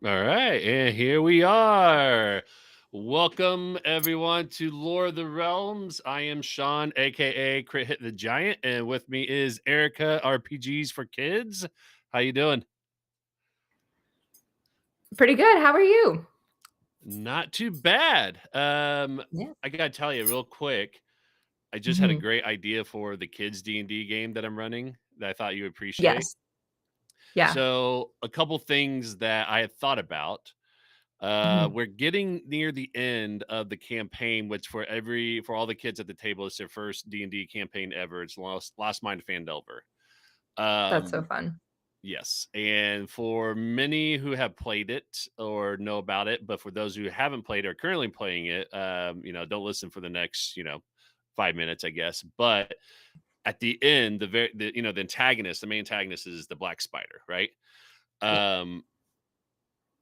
All right, and here we are. Welcome everyone to Lore of the Realms. I am Sean, aka Crit Hit the Giant, and with me is Erica, RPGs for Kids. How you doing? Pretty good. How are you? Not too bad. Yeah. I gotta tell you real quick. I just had a Mhm. great idea for the kids D&D game that I'm running that I thought you would appreciate. Yes. Yeah. So, a couple things that I had thought about. Mhm. We're getting near the end of the campaign, which for all the kids at the table, it's their first D&D campaign ever. It's Lost Mine of Phandelver. That's so Um, fun. yes, and for many who have played it or know about it, but for those who haven't played or currently playing it, don't listen for the next 5 minutes, I guess. But at the end, the antagonist, the main antagonist is the Black Spider, right? Yeah. Um,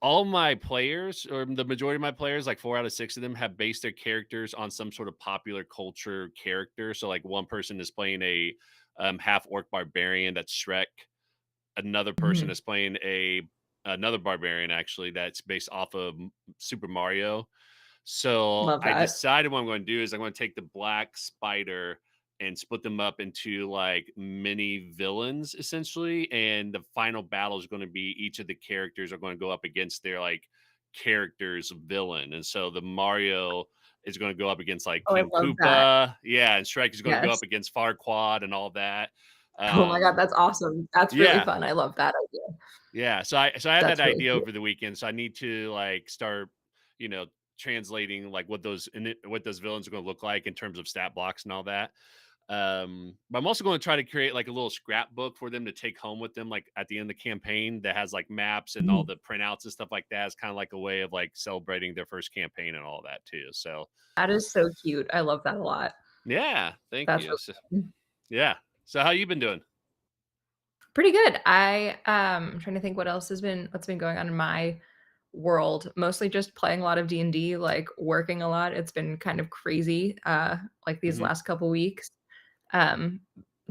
all my players, or the majority of my players, like 4 out of 6 of them, have based their characters on some sort of popular culture character. So, like, one person is playing a half orc barbarian, that's Shrek. Another person Mhm. is playing another barbarian, actually, that's based off of Super Mario. So Love I that. decided what I'm going to do is I'm going to take the Black Spider and split them up into like mini villains essentially, and the final battle is going to be each of the characters are going to go up against their like character's villain. And so the Mario is going to go up against like Oh, I King love that. Koopa, yeah, and Shrek is going to go up Yes. against Farquaad and all that. Oh my god, Um, that's awesome. That's really yeah, fun. I love that idea. yeah, so I had that That's really idea cool. over the weekend, so I need to, like, start, you know, translating, like, what those villains are gonna look like in terms of stat blocks and all that. But I'm also gonna try to create, like, a little scrapbook for them to take home with them, like, at the end of the campaign that has, like, maps and all Mhm. the printouts and stuff like that. It's kinda like a way of, like, celebrating their first campaign and all that too, so That is so cute. I love that a lot. yeah, thank That's you. really So fun. yeah. So how you been doing? Pretty good. I'm trying to think what's been going on in my world. Mostly just playing a lot of D&D, like, working a lot. It's been kind of crazy, like, these Mhm. last couple weeks. Um,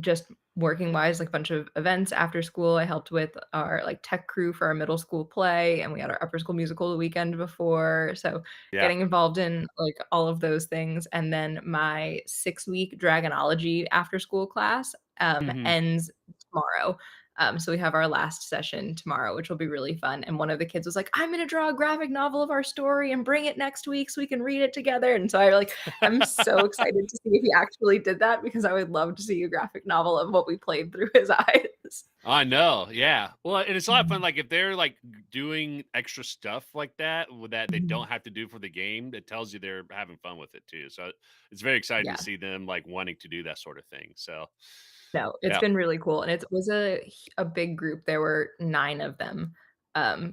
just working wise, like a bunch of events after school. I helped with our like tech crew for our middle school play, and we had our upper school musical the weekend before. So Yeah. getting involved in like all of those things. And then my 6 week dragonology after school class Mhm. ends tomorrow. So we have our last session tomorrow, which will be really fun. And one of the kids was like, "I'm gonna draw a graphic novel of our story and bring it next week so we can read it together." And so I'm so excited to see if he actually did that because I would love to see a graphic novel of what we played through his eyes. I know, yeah. Well, and it's a lot of fun, Mhm. like, if they're, like, doing extra stuff like that that they Mhm. don't have to do for the game, it tells you they're having fun with it too, so it's very exciting to Yeah. see them, like, wanting to do that sort of thing, so No, it's yeah. been really cool, and it was a big group. There were 9 of them.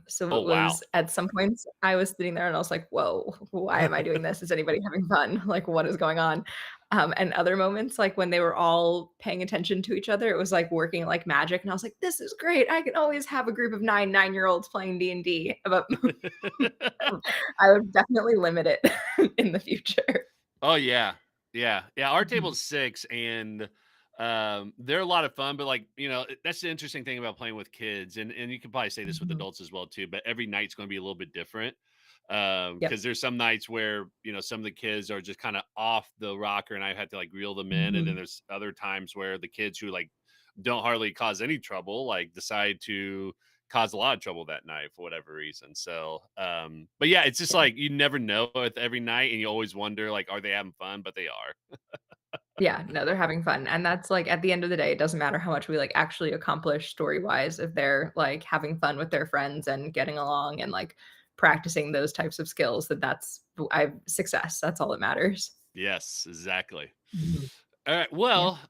So Oh, it wow. was at some points, I was sitting there and I was like, "Whoa, why am I doing this? Is anybody having fun? Like, what is going on?" And other moments, like, when they were all paying attention to each other, it was, like, working like magic, and I was like, "This is great. I can always have a group of 9 nine-year-olds playing D&D." But I would definitely limit it in the future. Oh, yeah. Yeah. Yeah, our Mhm. table's 6, and, they're a lot of fun, but, like, that's the interesting thing about playing with kids, and you can probably say this with Mhm. adults as well too, but every night's gonna be a little bit different, Yep. because there's some nights where, some of the kids are just kinda off the rocker, and I had to, like, reel them in, and then Mhm. there's other times where the kids who, like, don't hardly cause any trouble, like, decide to cause a lot of trouble that night for whatever reason. So, but yeah, it's just Yeah. like you never know with every night, and you always wonder, like, are they having fun? But they are. Yeah, no, they're having fun, and that's, like, at the end of the day, it doesn't matter how much we, like, actually accomplish story-wise if they're, like, having fun with their friends and getting along and, like, practicing those types of skills, that's I success, that's all that matters. Yes, exactly. Mhm. All right. Yeah. Well,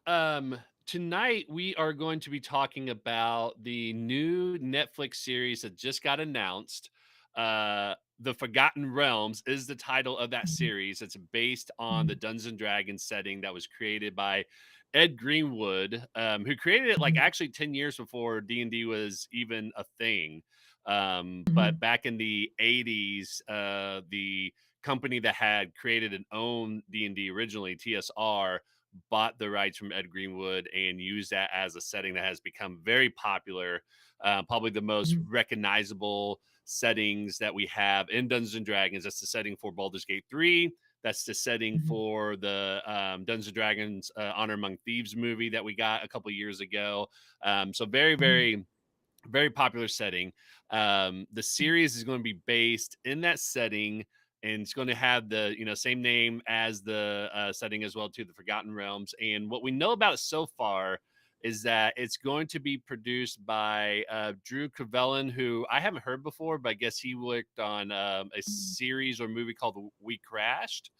tonight we are going to be talking about the new Netflix series that just got announced. The Forgotten Realms is the title of that Mhm. series. It's based on the Mhm. Dungeons and Dragons setting that was created by Ed Greenwood, who created it like Mhm. actually 10 years before D&D was even a thing. But Mhm. back in the 80s, the company that had created and owned D&D originally, TSR, bought the rights from Ed Greenwood and used that as a setting that has become very popular. Probably the most Mhm. recognizable. settings that we have in Dungeons and Dragons. That's the setting for Baldur's Gate 3. That's the setting Mhm. for the Dungeons and Dragons Honor Among Thieves movie that we got a couple years ago. So very, Mhm. very, very popular setting. The series is going to be based in that setting, and it's going to have the same name as the setting as well, to the Forgotten Realms. And what we know about it so far is that it's going to be produced by Drew Crevellin, who I haven't heard before, but I guess he worked on a Mhm. series or movie called We Crashed,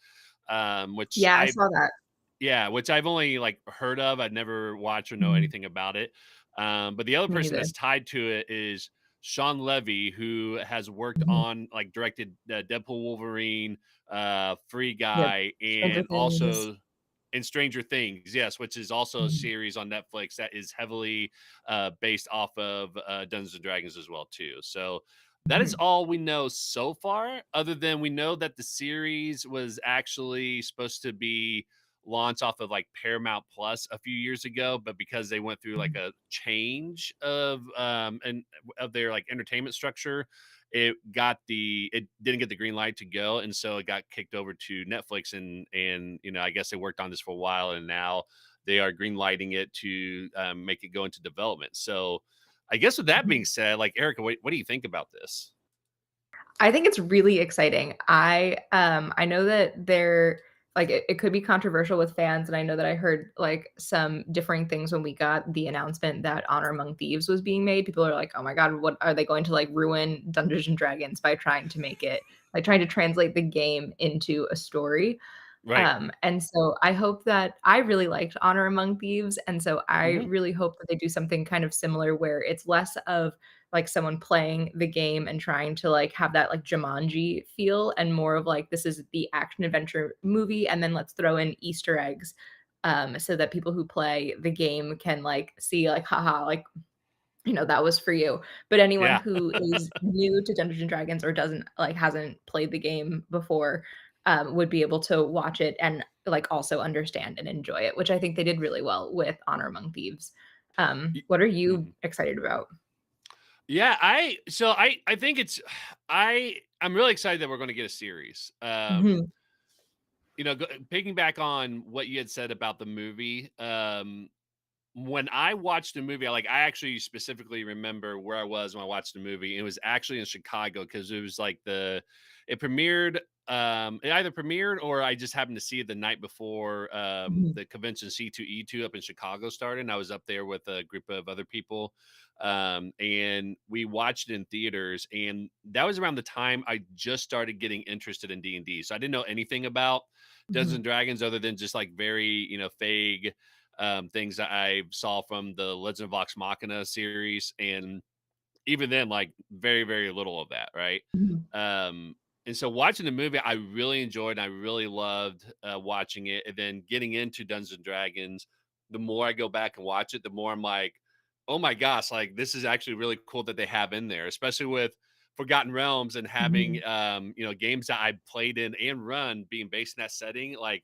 which Yeah, I I saw that. yeah, which I've only like heard of. I'd never watched or know Mhm. anything about it. But the other Me person neither. that's tied to it is Sean Levy, who has worked Mhm. on like directed Deadpool, Wolverine, Free Yep. Guy, Stranger and Things. also in Stranger Things, yes, which is also a Mhm. series on Netflix that is heavily based off of Dungeons and Dragons as well too. So that is Mhm. all we know so far, other than we know that the series was actually supposed to be launched off of like Paramount Plus a few years ago, but because they went through like Mhm. a change of and of their like entertainment structure, it didn't get the green light to go, and so it got kicked over to Netflix, and I guess they worked on this for a while, and now they are green lighting it to make it go into development. So I guess with that being Mhm. said, like Erica, what do you think about this? I think it's really exciting. I know that it could be controversial with fans, and I know that I heard like some differing things when we got the announcement that Honor Among Thieves was being made. People are like, "Oh my god, what are they going to like ruin Dungeons and Dragons by trying to make it like trying to translate the game into a story?" Right. And so I hope that I really liked Honor Among Thieves, and so I Hmm. really hope that they do something kind of similar where it's less of like someone playing the game and trying to like have that like Jumanji feel and more of like this is the action adventure movie and then let's throw in Easter eggs so that people who play the game can like see like haha like that was for you. But anyone Yeah. who is new to Dungeons& and Dragons or doesn't like, hasn't played the game before, would be able to watch it and, like, also understand and enjoy it, which I think they did really well with Honor Among Thieves. Y- What are you mhm. excited about? Yeah, I think it's I'm really excited that we're going to get a series. Mhm, Picking back on what you had said about the movie, when I watched the movie, I actually specifically remember where I was when I watched the movie. It was actually in Chicago because it was like it premiered. It either premiered or I just happened to see it the night before mhm, the convention C2E2 up in Chicago started. And I was up there with a group of other people, and we watched it in theaters. And that was around the time I just started getting interested in D&D. So I didn't know anything about Dungeons mhm, and Dragons other than just like very vague things that I saw from the Legend of Vox Machina series, and even then, like very, very little of that, right? mhm. Um, and so watching the movie, I really enjoyed. I really loved watching it, and then getting into Dungeons and Dragons. The more I go back and watch it, the more I'm like, oh my gosh, like this is actually really cool that they have in there, especially with Forgotten Realms and having Mhm, games that I played in and run being based in that setting, like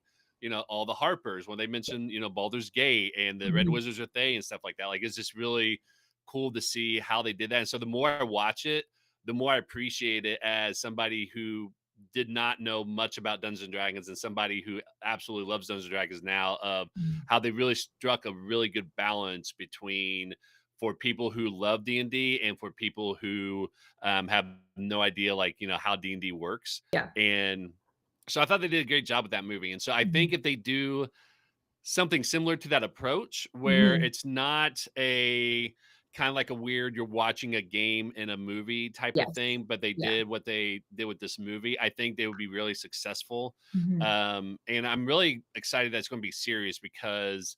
all the Harpers when they mentioned Baldur's Gate and the Red mhm. Wizards of Thay and stuff like that. Like it's just really cool to see how they did that. And so the more I watch it, the more I appreciate it as somebody who did not know much about Dungeons and Dragons and somebody who absolutely loves Dungeons and Dragons now, of Mhm. how they really struck a really good balance between for people who love D&D and for people who have no idea like how D&D works. Yeah. And so I thought they did a great job with that movie. And so I think Mhm, if they do something similar to that approach where mhm. it's not a kind of like a weird you're watching a game in a movie type of Yes. thing, but they Yeah. did what they did with this movie, I think they would be really successful. Mhm. And I'm really excited that it's going to be serious because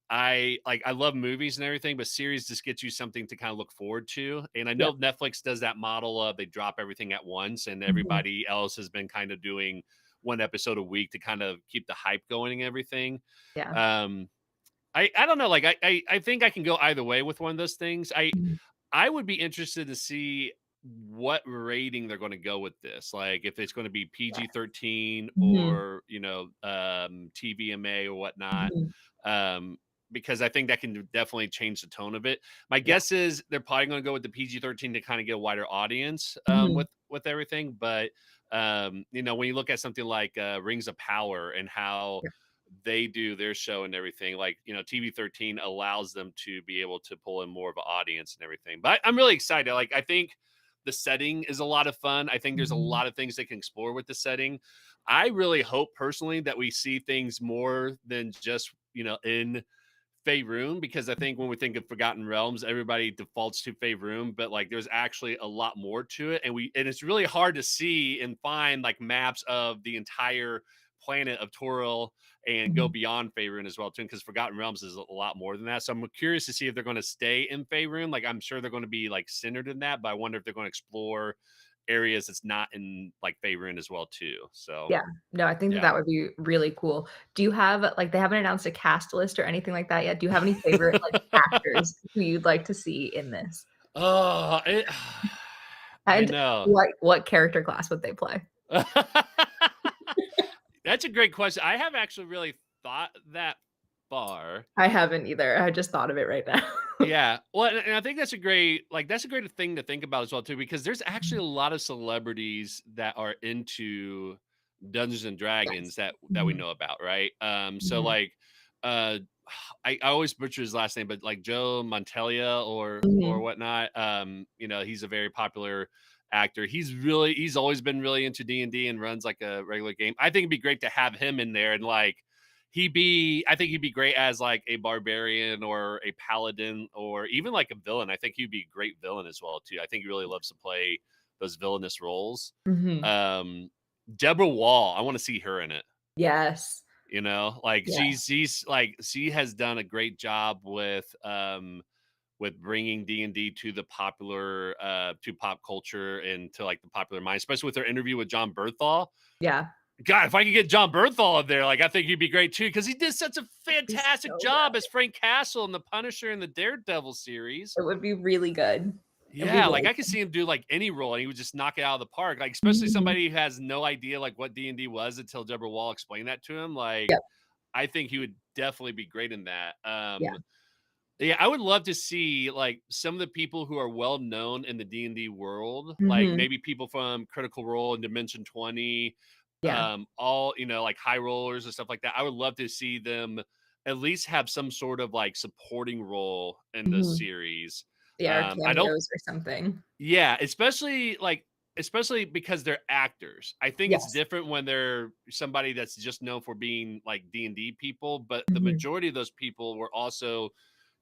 I love movies and everything, but series just gets you something to kind of look forward to. And I Yep. know Netflix does that model of they drop everything at once, and Mhm. everybody else has been kind of doing one episode a week to kind of keep the hype going and everything. Yeah. Um, I don't know, like I think I can go either way with one of those things. Mhm. I would be interested to see what rating they're going to go with this. Like if it's going to be PG-13 Mhm. or TVMA or whatnot. Mhm. Um, because I think that can definitely change the tone of it. My Yeah. guess is they're probably going to go with the PG-13 to kind of get a wider audience Mhm. with everything. But you know, when you look at something like Rings of Power and how Yeah. they do their show and everything, like you know, TV-13 allows them to be able to pull in more of an audience and everything. But I'm really excited. Like I think the setting is a lot of fun. I think there's a Mhm. lot of things they can explore with the setting. I really hope personally that we see things more than just, you know, in Faerun, because I think when we think of Forgotten Realms, everybody defaults to Faerun, but like there's actually a lot more to it, and it's really hard to see and find like maps of the entire planet of Toril and go Mhm. beyond Faerun as well too, because Forgotten Realms is a lot more than that. So I'm curious to see if they're going to stay in Faerun. Like I'm sure they're going to be like centered in that, but I wonder if they're going to explore areas that's not in like Faerun as well too. So Yeah. No, I think that yeah. that would be really cool. Do you have like, they haven't announced a cast list or anything like that yet. Do you have any favorite, like, actors who you'd like to see in this? Oh, I And know. what character class would they play? That's a great question. I have actually really thought that far. I haven't either. I just thought of it right now. Yeah. Well, and I think that's a great thing to think about as well too, because there's actually Mhm. a lot of celebrities that are into Dungeons and Dragons Yes. that we Mhm. know about, right? So Mhm. like uh I always butcher his last name, but like Joe Mantegna or Mhm. whatnot. You know, he's a very popular actor. He's always been really into D&D and runs like a regular game. I think it'd be great to have him in there and like I think he'd be great as like a barbarian or a paladin or even like a villain. I think he'd be a great villain as well too. I think he really loves to play those villainous roles. Mhm. Um Deborah Wall, I want to see her in it. Yes. You know, like Yeah. she's like she has done a great job with bringing D&D to the popular to pop culture and to like the popular mind, especially with her interview with John Berthal. Yeah. God, if I could get John Berthal in there, like I think he'd be great too, because he did such a That'd be fantastic so job as good. Frank Castle in the Punisher and the Daredevil series. It would be really good. And we'd Yeah, like like I could see him do like any role and he would just knock it out of the park. Like, especially Mhm. somebody who has no idea like what D&D was until Deborah Wall explained that to him. Like, Yep. I think he would definitely be great in that. Yeah. Yeah, I would love to see like some of the people who are well known in the D&D world, like Mhm. maybe people from Critical Role and Dimension 20, Yeah. all you know, like high rollers and stuff like that. I would love to see them at least have some sort of like supporting role in the Mhm. series. Yeah, or I don't cameos or something. Yeah, especially because they're actors. I think it's Yes. different when they're somebody that's just known for being like D&D people, but the Mhm. majority of those people were also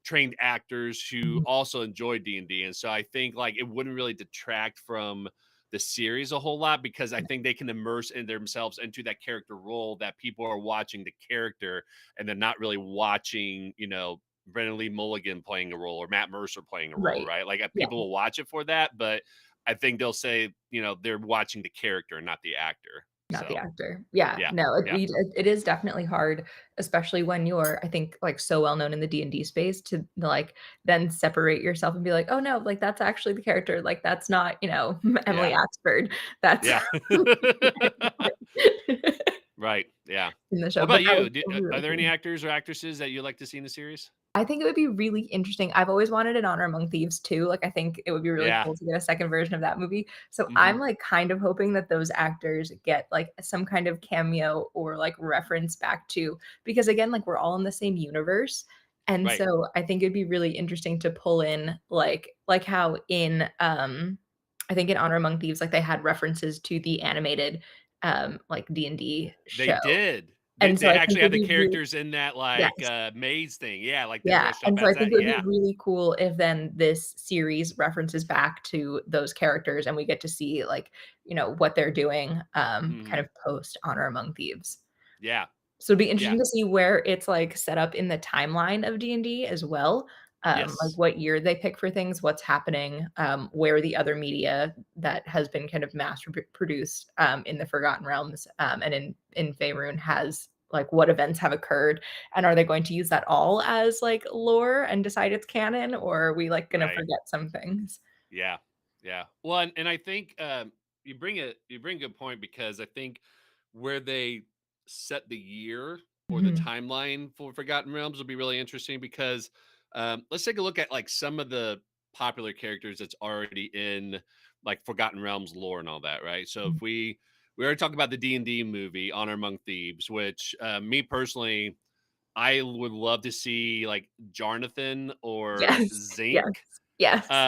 trained actors who Mhm. also enjoy D&D. And so I think like it wouldn't really detract from the series a whole lot, because I Yeah. think they can immerse in themselves into that character role, that people are watching the character and they're not really watching, you know, Brennan Lee Mulligan playing a role or Matt Mercer playing a role, Right. right? Like Yeah. people will watch it for that, but I think they'll say, you know, they're watching the character, not the actor. Not the So actor. Yeah, yeah, no, yeah, it is definitely hard, especially when you're, I think, like, so well known in the D&D space to, like, then separate yourself and be like, "Oh, no, like, that's actually the character, like, that's not, Emily yeah, Axford. That's" yeah. Right. Yeah. in the What show, but about that would you? that would be Are really there any cool. actors or actresses that you'd like to see in the series? I think it would be really interesting. I've always wanted an Honor Among Thieves too, like, I think it would be really Yeah. cool to get a second version of that movie. So Hmm. I'm, like, kind of hoping that those actors get, like, some kind of cameo or, like, reference back to, because again, like, we're all in the same universe, and Right. so I think it'd be really interesting to pull in, like how in, I think in Honor Among Thieves, like, they had references to the animated, like, D&D They show, did. and so They I think actually had it'd the be really characters in that like yes. maze thing. Yeah, like they Yeah, dressed up and so I as think that. it would be Yeah. really cool if then this series references back to those characters and we get to see, like, what they're doing, kind Hmm. of post Honor Among Thieves. Yeah. So it'd be Yeah. interesting to see where it's, like, set up in the timeline of D&D as well, like, Yes. what year they pick for things, what's happening, where the other media that has been kind of mass produced, in the Forgotten Realms, and in Faerun has, like, what events have occurred, and are they going to use that all as, like, lore and decide it's canon, or are we, like, gonna Right. forget some things? Yeah. Yeah. Well, and I think you bring a good point, because I think where they set the year for the Mhm. timeline for Forgotten Realms will be really interesting because let's take a look at like some of the popular characters that's already in like Forgotten Realms lore and all that, right? So if we already talked about the D&D movie Honor Among Thieves, which me personally I would love to see like Jonathan or Yes, Zinc. yes, yes.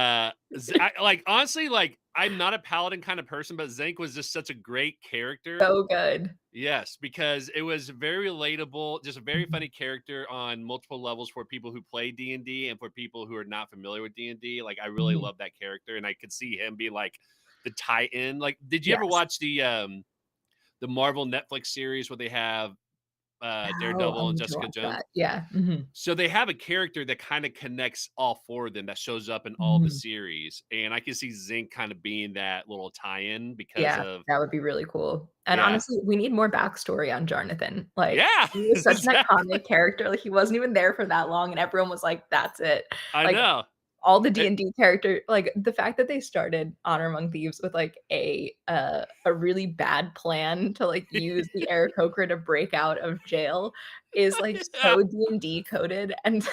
Like honestly, like I'm not a paladin kind of person, but Zinc was just such a great character. So good. Yes, because it was very relatable, just a very Mhm. funny character on multiple levels for people who play D&D and D, and for people who are not familiar with D&D. Like I really Mhm. love that character and I could see him being like the tie-in. Like did you ever Yes. watch the Marvel Netflix series where they have Oh, I Daredevil and need to Jessica watch Jones? that. Yeah. Mhm. So they have a character that kind of connects all four of them that shows up in all the Mhm. series, and I can see Zinc kind of being that little tie-in because Yeah, of that would be really cool. And yeah, honestly, we need more backstory on Jonathan. Like, yeah, he was such an exactly. iconic character, like, he wasn't even there for that long, and everyone was like, "That's it." I Like, know. all the It, D&D character like, the fact that they started Honor Among Thieves with, like, a really bad plan to, like, use the Aarakocra to break out of jail is, like, yeah. so D&D coded, and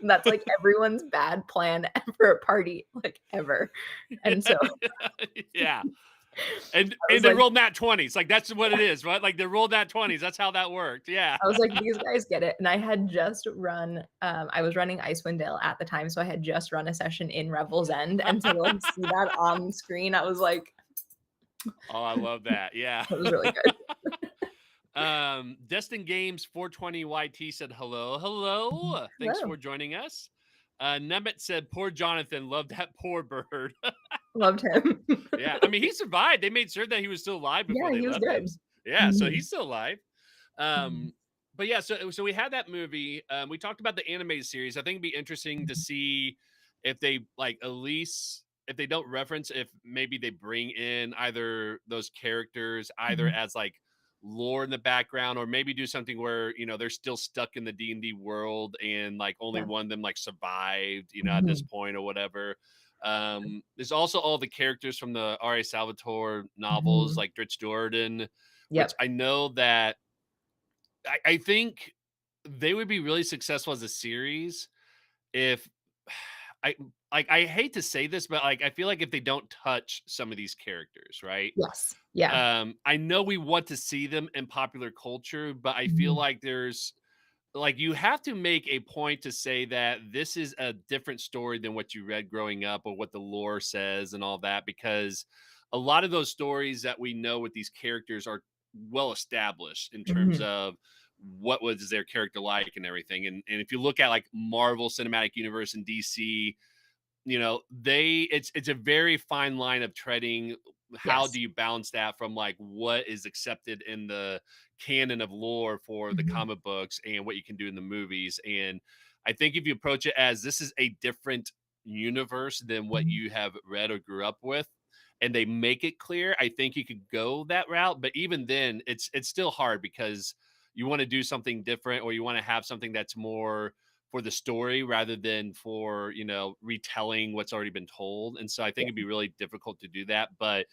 that's, like, everyone's bad plan for a party, like, ever. And so Yeah. I And was they like rolled nat 20s. Like that's what it is, right? Like they rolled nat 20s. That's how that worked. Yeah. I was like, "These guys get it," and I had just run, I was running Icewind Dale at the time, so I had just run a session in Revel's End, and to, like, see that on screen, I was like, Oh, I love that. Yeah. "That was really good." Destin Games 420 YT said hello. Hello. Thanks Wow, for joining us. Nemeth said, poor Jonathan, love that poor bird. loved him. Yeah. I mean, he survived. They made sure that he was still alive before Yeah, they he was left him. good. Yeah, so Mhm, he's still alive. mhm, But yeah, so we had that movie. We talked about the animated series. I think it'd be interesting to mhm, see if they like at least if they don't reference if maybe they bring in either those characters either mhm. as like lore in the background or maybe do something where they're still stuck in the D&D world and like only Yeah. one of them like survived at this Mhm. point or whatever. There's also all the characters from the R.A. Salvatore novels Mhm. like Dritch Jordan, which Yep. I know that I think they would be really successful as a series if I I hate to say this, but like I feel like if they don't touch some of these characters, right? Yes. Yeah. I know we want to see them in popular culture, but I feel Mhm. like there's like you have to make a point to say that this is a different story than what you read growing up or what the lore says and all that because a lot of those stories that we know with these characters are well established in terms Mhm. of what was their character like and everything and if you look at like Marvel Cinematic Universe and DC, they it's a very fine line of treading. How Yes. do you balance that from like what is accepted in the canon of lore for the Mhm. comic books and what you can do in the movies? And I think if you approach it as this is a different universe than what Mhm. you have read or grew up with, and they make it clear, I think you could go that route. But even then, it's still hard because you want to do something different or you want to have something that's more for the story rather than for retelling what's already been told. And so I think Yeah. it'd be really difficult to do that, but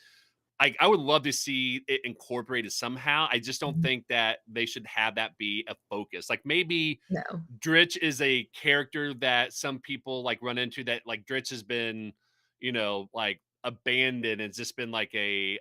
I would love to see it incorporated somehow. I just don't Mhm. think that they should have that be a focus. Like maybe No. Dritch is a character that some people like run into that like Dritch has been like abandoned. It's just been like a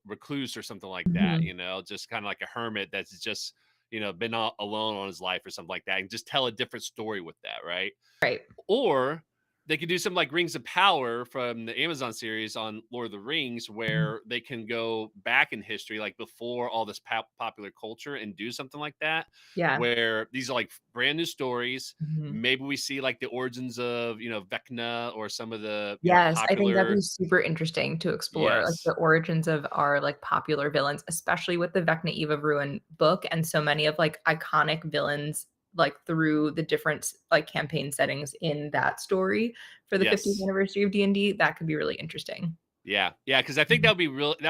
recluse or something like that, Mhm. just kind of like a hermit that's just, been all alone on his life or something like that, and just tell a different story with that, right? Right. Or they could do something like Rings of Power from the Amazon series on Lord of the Rings, Mhm. where they can go back in history, like before all this popular culture, and do something like that, Yeah. where these are like brand new stories. Mhm. Maybe we see like the origins of, Vecna or some of the, Yes, I think that'd be popular. super interesting to explore, like, Yes. the origins of our, like, popular villains, especially with the Vecna Eve of Ruin book and so many of, like, iconic villains, like, through the different like, campaign settings in that story for the 50th Yes. anniversary of D&D, that could be really interesting. Yeah, yeah, because I think Mhm, that'd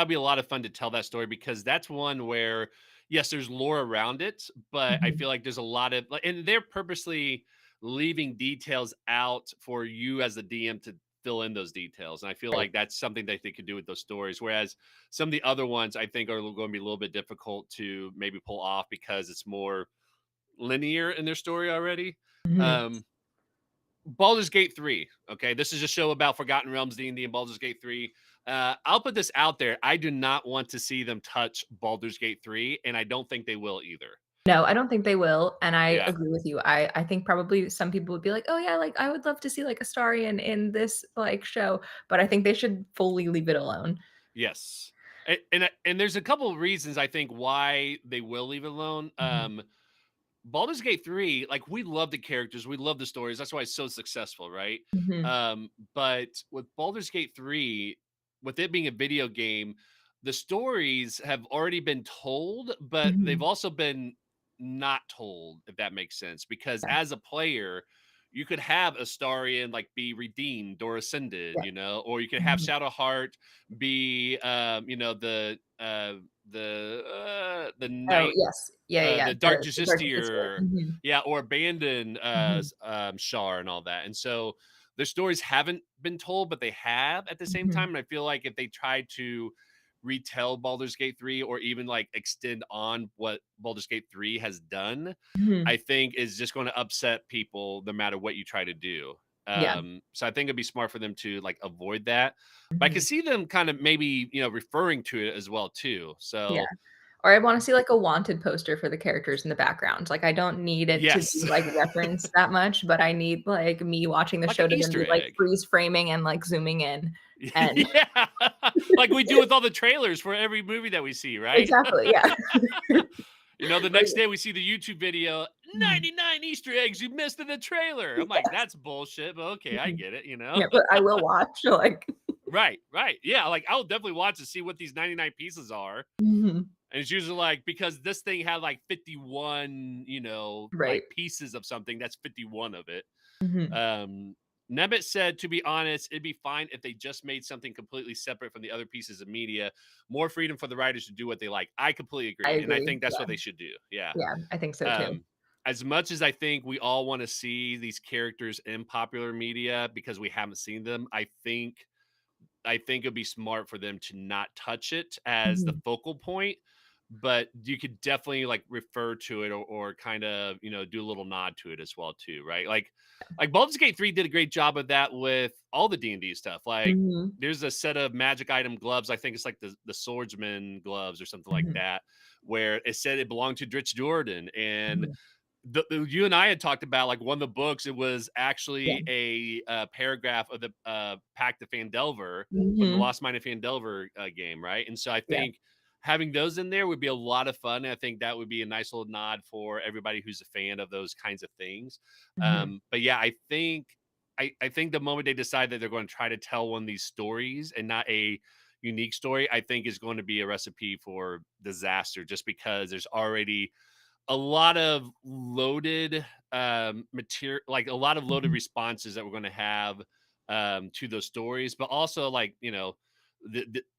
be a lot of fun to tell that story because that's one where, yes, there's lore around it, but I mhm, feel like there's a lot of like, and they're purposely leaving details out for you as the DM to fill in those details. And I feel Right. like that's something that they could do with those stories. Whereas some of the other ones I think are going to be a little bit difficult to maybe pull off because it's more linear in their story already. Mhm. Um, Baldur's Gate 3. Okay. This is a show about Forgotten Realms, D&D, and Baldur's Gate 3. I'll put this out there. I do not want to see them touch Baldur's Gate 3, and I don't think they will either. No, I don't think they will, and I Yeah. agree with you. I think probably some people would be like, "Oh, yeah, like, I would love to see, like, Astarion in this, like, show," but I think they should fully leave it alone. Yes. And there's a couple of reasons I think why they will leave it alone. Mhm. Baldur's Gate 3, like we love the characters, we love the stories. That's why it's so successful, right? Mhm. But with Baldur's Gate 3, with it being a video game, the stories have already been told, but they've Mhm. also been not told, if that makes sense. Because Yeah. as a player, you could have Astarion like be redeemed or ascended, Yeah. or you could have Mhm. Shadowheart be the Oh, knight, yes. Yeah, yeah, yeah. the Dark The Dark Sister. Justiciar, Mhm. yeah, or abandon Mhm. Shar and all that. And so their stories haven't been told, but they have at the same Mhm. time. And I feel like if they tried to retell Baldur's Gate 3 or even like extend on what Baldur's Gate 3 has done, Mhm. I think is just going to upset people no matter what you try to do. Yeah. So I think it'd be smart for them to like avoid that. But I could Mhm. see them kind of maybe, referring to it as well too. Yeah. So Or I wanna see, like, a wanted poster for the characters in the background. Like, I don't need it to be, yes. like, referenced that much, but I need, like, me watching the Like an show to then Easter be, like, egg. freeze framing and, like, zooming in, and Yeah. Like we do with all the trailers for every movie that we see, right? exactly, yeah. The Or next day we see the YouTube video, mhm, 99 Easter eggs you missed in the trailer. I'm like, yes, that's bullshit, but okay, I mhm. get it. Yeah, but I will watch, like Right, right. Yeah, like I'll definitely watch to see what these 99 pieces are. Mhm. And it's usually like because this thing had like 51, like Right. pieces of something, that's 51 of it. Mhm. Um, Nebbit said, to be honest, it'd be fine if they just made something completely separate from the other pieces of media. More freedom for the writers to do what they like. I completely I agree. And I agree, think that's what yeah. they should do. Yeah. Yeah, I think so too. Um, as much as I think we all want to see these characters in popular media because we haven't seen them, I think it'd be smart for them to not touch it as the Mhm. focal point, but you could definitely like refer to it or kind of do a little nod to it as well too, right? Like Baldur's Gate 3 did a great job of that with all the D&D stuff. Like Mhm. there's a set of magic item gloves. I think it's like the swordsman gloves or something like Mhm. that, where it said it belonged to Dritch Jordan. And Mhm. you and I had talked about like one of the books. It was Yeah. actually a paragraph of the Pact of Fandelver from the Mhm. Lost Mine of Fandelver game, right? And so I Yeah. think having those in there would be a lot of fun. And I think that would be a nice little nod for everybody who's a fan of those kinds of things. Mhm. But yeah, I think the moment they decide that they're going to try to tell one of these stories and not a unique story, I think is going to be a recipe for disaster just because there's already a lot of loaded material, like a lot of loaded Mhm. responses that we're going to have to those stories, but also like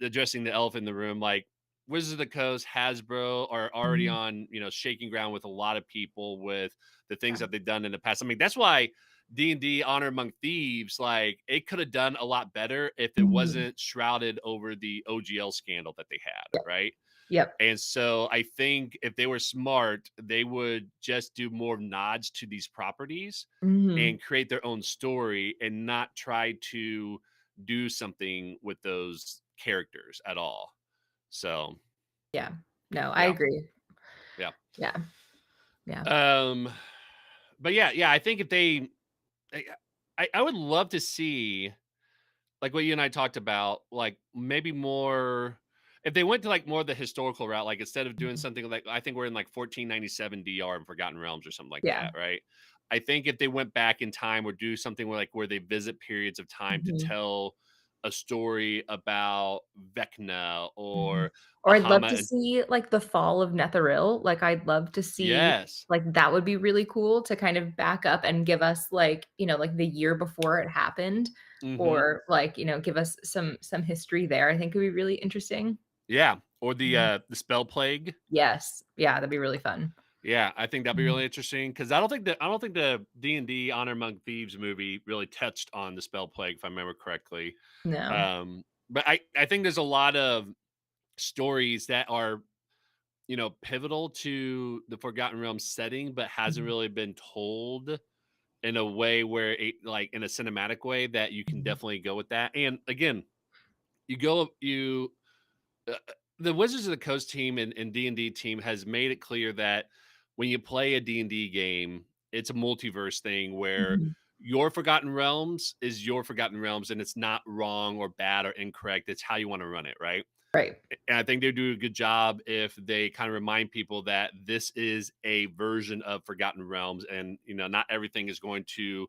addressing the elephant in the room, like Wizards of the Coast, Hasbro are already Mhm. on shaking ground with a lot of people with the things Yeah. that they've done in the past. I mean, that's why D&D Honor Among Thieves, like it could have done a lot better if it Mhm. wasn't shrouded over the OGL scandal that they had, Yeah. right? Yep. And so I think if they were smart, they would just do more nods to these properties Mhm. and create their own story and not try to do something with those characters at all. So, Yeah. No, I yeah. agree. Yeah. Yeah. Yeah. Um but yeah, I think if they I I would love to see like what you and I talked about, like maybe more if they went to like more of the historical route, like instead of doing Mhm. something like I think we're in like 1497 DR and Forgotten Realms or something like Yeah. that, right? I think if they went back in time or do something where they visit periods of time to Mhm. tell a story about Vecna Mhm. or Or I'd love Bahama to and see, like, the fall of Netheril, like, I'd love to see yes. like, that would be really cool to kind of back up and give us, like, like, the year before it happened, Hmm. or, like, give us some history there. I think it would be really interesting. Yeah. Or Mhm. the spell plague. Yes. Yeah, that'd be really fun. Yeah, I think that'd be Mhm. really interesting because I don't think the D&D Honor Among Thieves movie really touched on the spell plague, if I remember correctly. No. But I think there's a lot of stories that are, pivotal to the Forgotten Realms setting, but hasn't Mhm. really been told in a way where it like in a cinematic way that you can Mhm. definitely go with that. And again, you go you the Wizards of the Coast team and D&D team has made it clear that when you play a D&D game, it's a multiverse thing where Mhm. your Forgotten Realms is your Forgotten Realms and it's not wrong or bad or incorrect. It's how you want to run it, right? Right. And I think they do a good job if they kind of remind people that this is a version of Forgotten Realms and, not everything is going to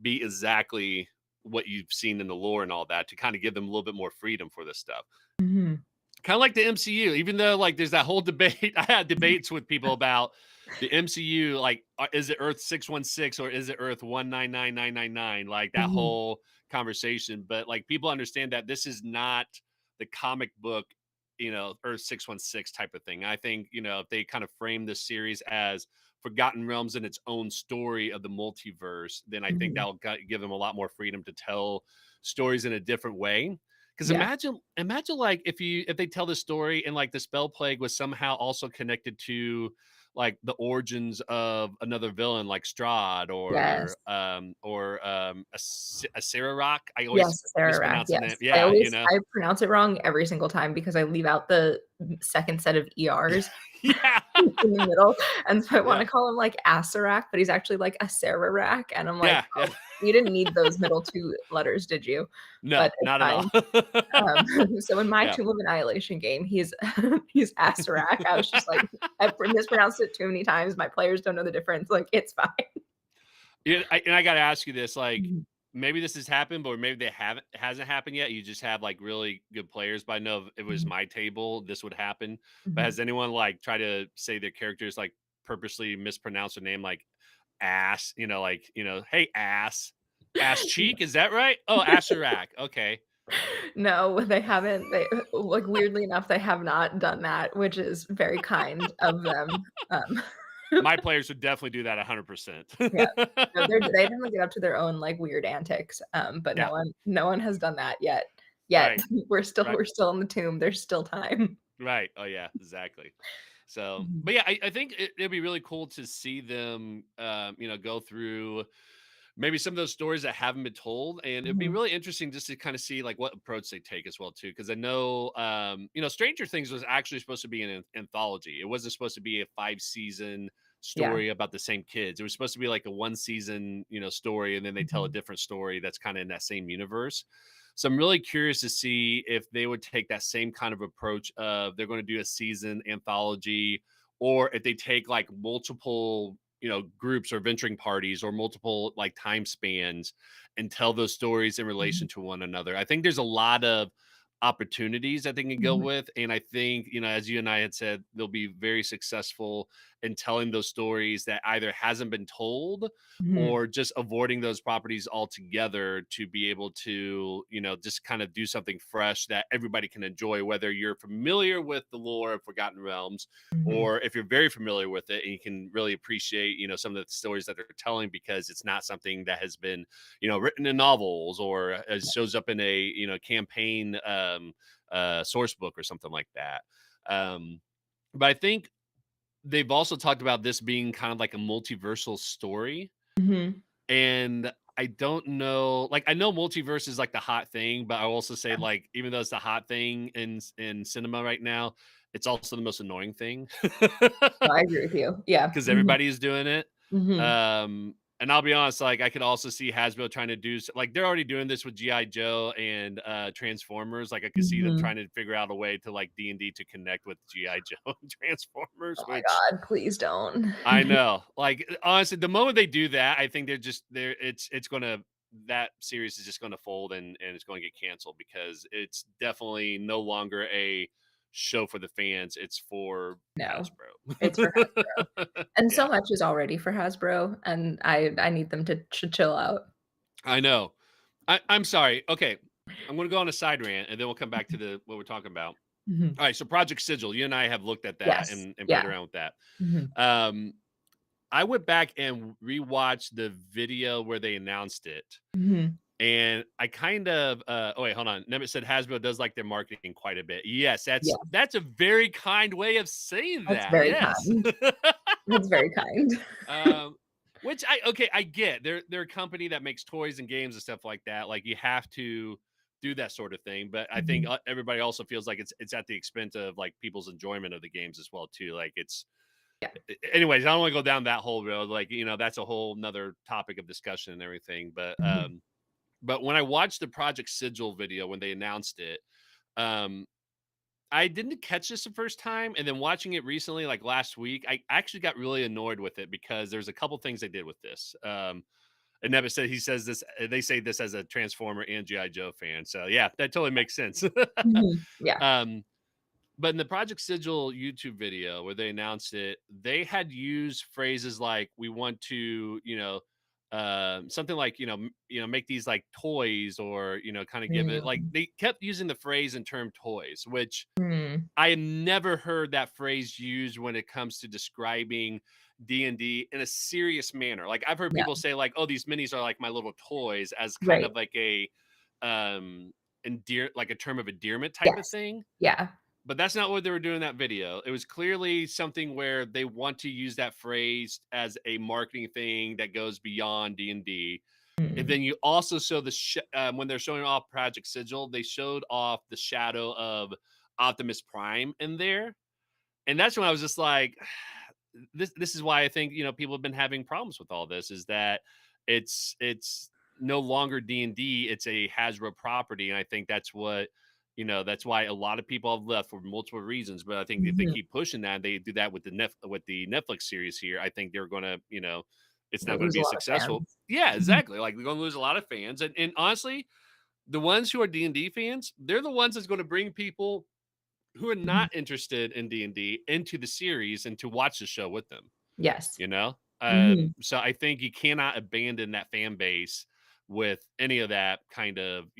be exactly what you've seen in the lore and all that to kind of give them a little bit more freedom for this stuff. Mhm. Kind of like the MCU, even though like there's that whole debate. I had debates with people about the MCU, like is it Earth 616 or is it Earth 199999? Like that Mhm. whole conversation. But like people understand that this is not the comic book, Earth 616 type of thing. I think, if they kind of frame this series as Forgotten Realms in its own story of the multiverse, then I think Mhm. that'll give them a lot more freedom to tell stories in a different way. Because Yeah. imagine like if they tell the story and like the spell plague was somehow also connected to like the origins of another villain like Strahd Yes. a Sarah Rock. I always Yes, Sarah, mispronounce the name. yes. Yeah, I pronounce it wrong every single time because I leave out the second set of ERs yeah, in the middle, and so I wanna yeah, call him, like, Acererak, but he's actually, like, a Sarah, and I'm like, yeah, yeah. "Oh, you didn't need those middle 2 letters, did you?" No, But it's not at all. fine. Um, so in my yeah. Tomb of Annihilation game, he's he's Acererak. I was just like, I mispronounced it too many times, my players don't know the difference, like, it's fine. Yeah, and I gotta ask you this, like, Mhm, maybe this has happened, but maybe they haven't hasn't happened yet. You just have like really good players. But I know if it was mhm, my table, this would happen. But mhm. has anyone like try to say their characters like purposely mispronounce their name like ass? Like hey ass cheek, is that right? Oh, Asherak. Okay, No, they haven't. They like, weirdly enough, they have not done that, which is very kind of them. my players would definitely do that 100%. Yeah. No, they definitely get up to their own, like, weird antics, but yeah, no one has done that yet. Yet. right, right. We're still in the tomb, there's still time. Right. Oh yeah, exactly. So, Mhm, but yeah, I think it'd be really cool to see them, go through maybe some of those stories that haven't been told, and it'd be mhm. really interesting just to kind of see like what approach they take as well too. Because I know, Stranger Things was actually supposed to be an anthology. It wasn't supposed to be a 5 season Yeah. story about the same kids. It was supposed to be like a 1 season, story, and then they tell a Mhm, different story that's kind of in that same universe. So I'm really curious to see if they would take that same kind of approach of they're going to do a season anthology, or if they take like multiple, groups or venturing parties or multiple like time spans and tell those stories in mhm, relation to one another. I think there's a lot of opportunities that they can go mhm, with. And I think, as you and I had said, they'll be very successful in telling those stories that either hasn't been told mhm, or just avoiding those properties altogether to be able to, just kind of do something fresh that everybody can enjoy, whether you're familiar with the lore of Forgotten Realms mhm. or if you're very familiar with it and you can really appreciate, some of the stories that they're telling because it's not something that has been, written in novels or shows up in a, campaign source book or something like that. Um, but I think they've also talked about this being kind of like a multiversal story, Mhm. and I don't know, like I know multiverse is like the hot thing, but I also say Yeah. like even though it's the hot thing in cinema right now, it's also the most annoying thing No, I agree with you. Yeah. because Mhm, everybody is doing it. mhm. And I'll be honest, like I could also see Hasbro trying to do like they're already doing this with GI Joe and Transformers. Like I could see them Mhm. trying to figure out a way to like D&D to connect with GI Joe and Transformers, Oh my which god, please don't. I know. Like, honestly, the moment they do that, I think they're it's gonna that series is just gonna fold and it's gonna get canceled because it's definitely no longer a show for the fans. It's for No, it's for Hasbro. Hasbro, and so Yeah, much is already for Hasbro, and I need them to chill out. I know. I'm sorry. Okay. I'm gonna go on a side rant and then we'll come back to the what we're talking about. Mhm. All right, so Project Sigil, you and I have looked at that Yes. and played Yeah. around with that. Mhm. Um, I went back and rewatched the video where they announced it, Mhm. and I kind of oh wait, hold on. Nemeth said Hasbro does like their marketing quite a bit. Yes, Yeah, that's a very kind way of saying that's that. very Yes. kind. That's very kind. um, which I get. They're a company that makes toys and games and stuff like that. Like you have to do that sort of thing. But I think Mhm. everybody also feels like it's at the expense of like people's enjoyment of the games as well too. Like it's Yeah. anyways, I don't want to go down that whole road. Like, that's a whole nother topic of discussion and everything. Mhm. But when I watched the Project Sigil video when they announced it, um, I didn't catch this the first time, and then watching it recently, like last week, I actually got really annoyed with it because there's a couple things they did with this. And Nevis said he says this. They say this as a Transformer and GI Joe fan. So yeah, that totally makes sense. Mhm. Yeah. um, but in the Project Sigil YouTube video where they announced it, they had used phrases like "we want to," something like make these like toys, or kind of give it like Mm. they kept using the phrase and term toys, which Mm. I have never heard that phrase used when it comes to describing D&D in a serious manner. Like I've heard Yeah. people say like, "Oh, these minis are like my little toys," as kind Right. of like a um like a term of endearment type of Yes. thing. Yeah. But that's not what they were doing in that video. It was clearly something where they want to use that phrase as a marketing thing that goes beyond D&D. And D. And Mm. then you also show when they're showing off Project Sigil, they showed off the shadow of Optimus Prime in there. And that's when I was just like, this is why I think, people have been having problems with all this, is that it's no longer D&D, it's a Hasbro property, and I think that's why a lot of people have left for multiple reasons. But I think if they Mhm. keep pushing that, they do that with the Netflix series here, I think they're gonna, it's not gonna Lose a be lot of successful. fans. Yeah, Mhm. exactly. Like they're gonna lose a lot of fans. And honestly, the ones who are D&D fans, they're the ones that's gonna bring people who are Mhm. not interested in D&D into the series and to watch the show with them, Yes. you know? Mhm. So I think you cannot abandon that fan base with any of that kind of,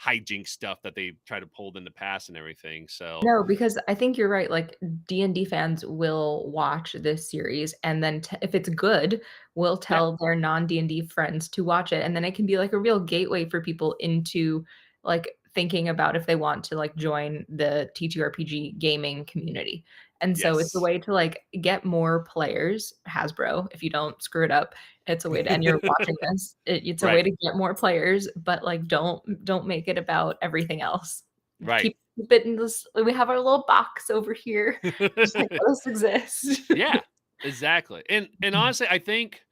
hijink stuff that they try to pull in the past and everything. So No, because I think you're right, like, D&D fans will watch this series and then if it's good, will yeah, tell their non-D&D friends to watch it, and then it can be, like, a real gateway for people into, like, thinking about if they want to, like, join the TTRPG gaming community, and so it's a yes. way to, like, get more players Hasbro, if you don't screw it up, it's a way to and you're watching this, it's a way Right. to get more players, but, like, don't make it about everything else. Right. Keep it in this we have our little box over here. Just, like, let us exist. Yeah, exactly. And Mhm. honestly, I think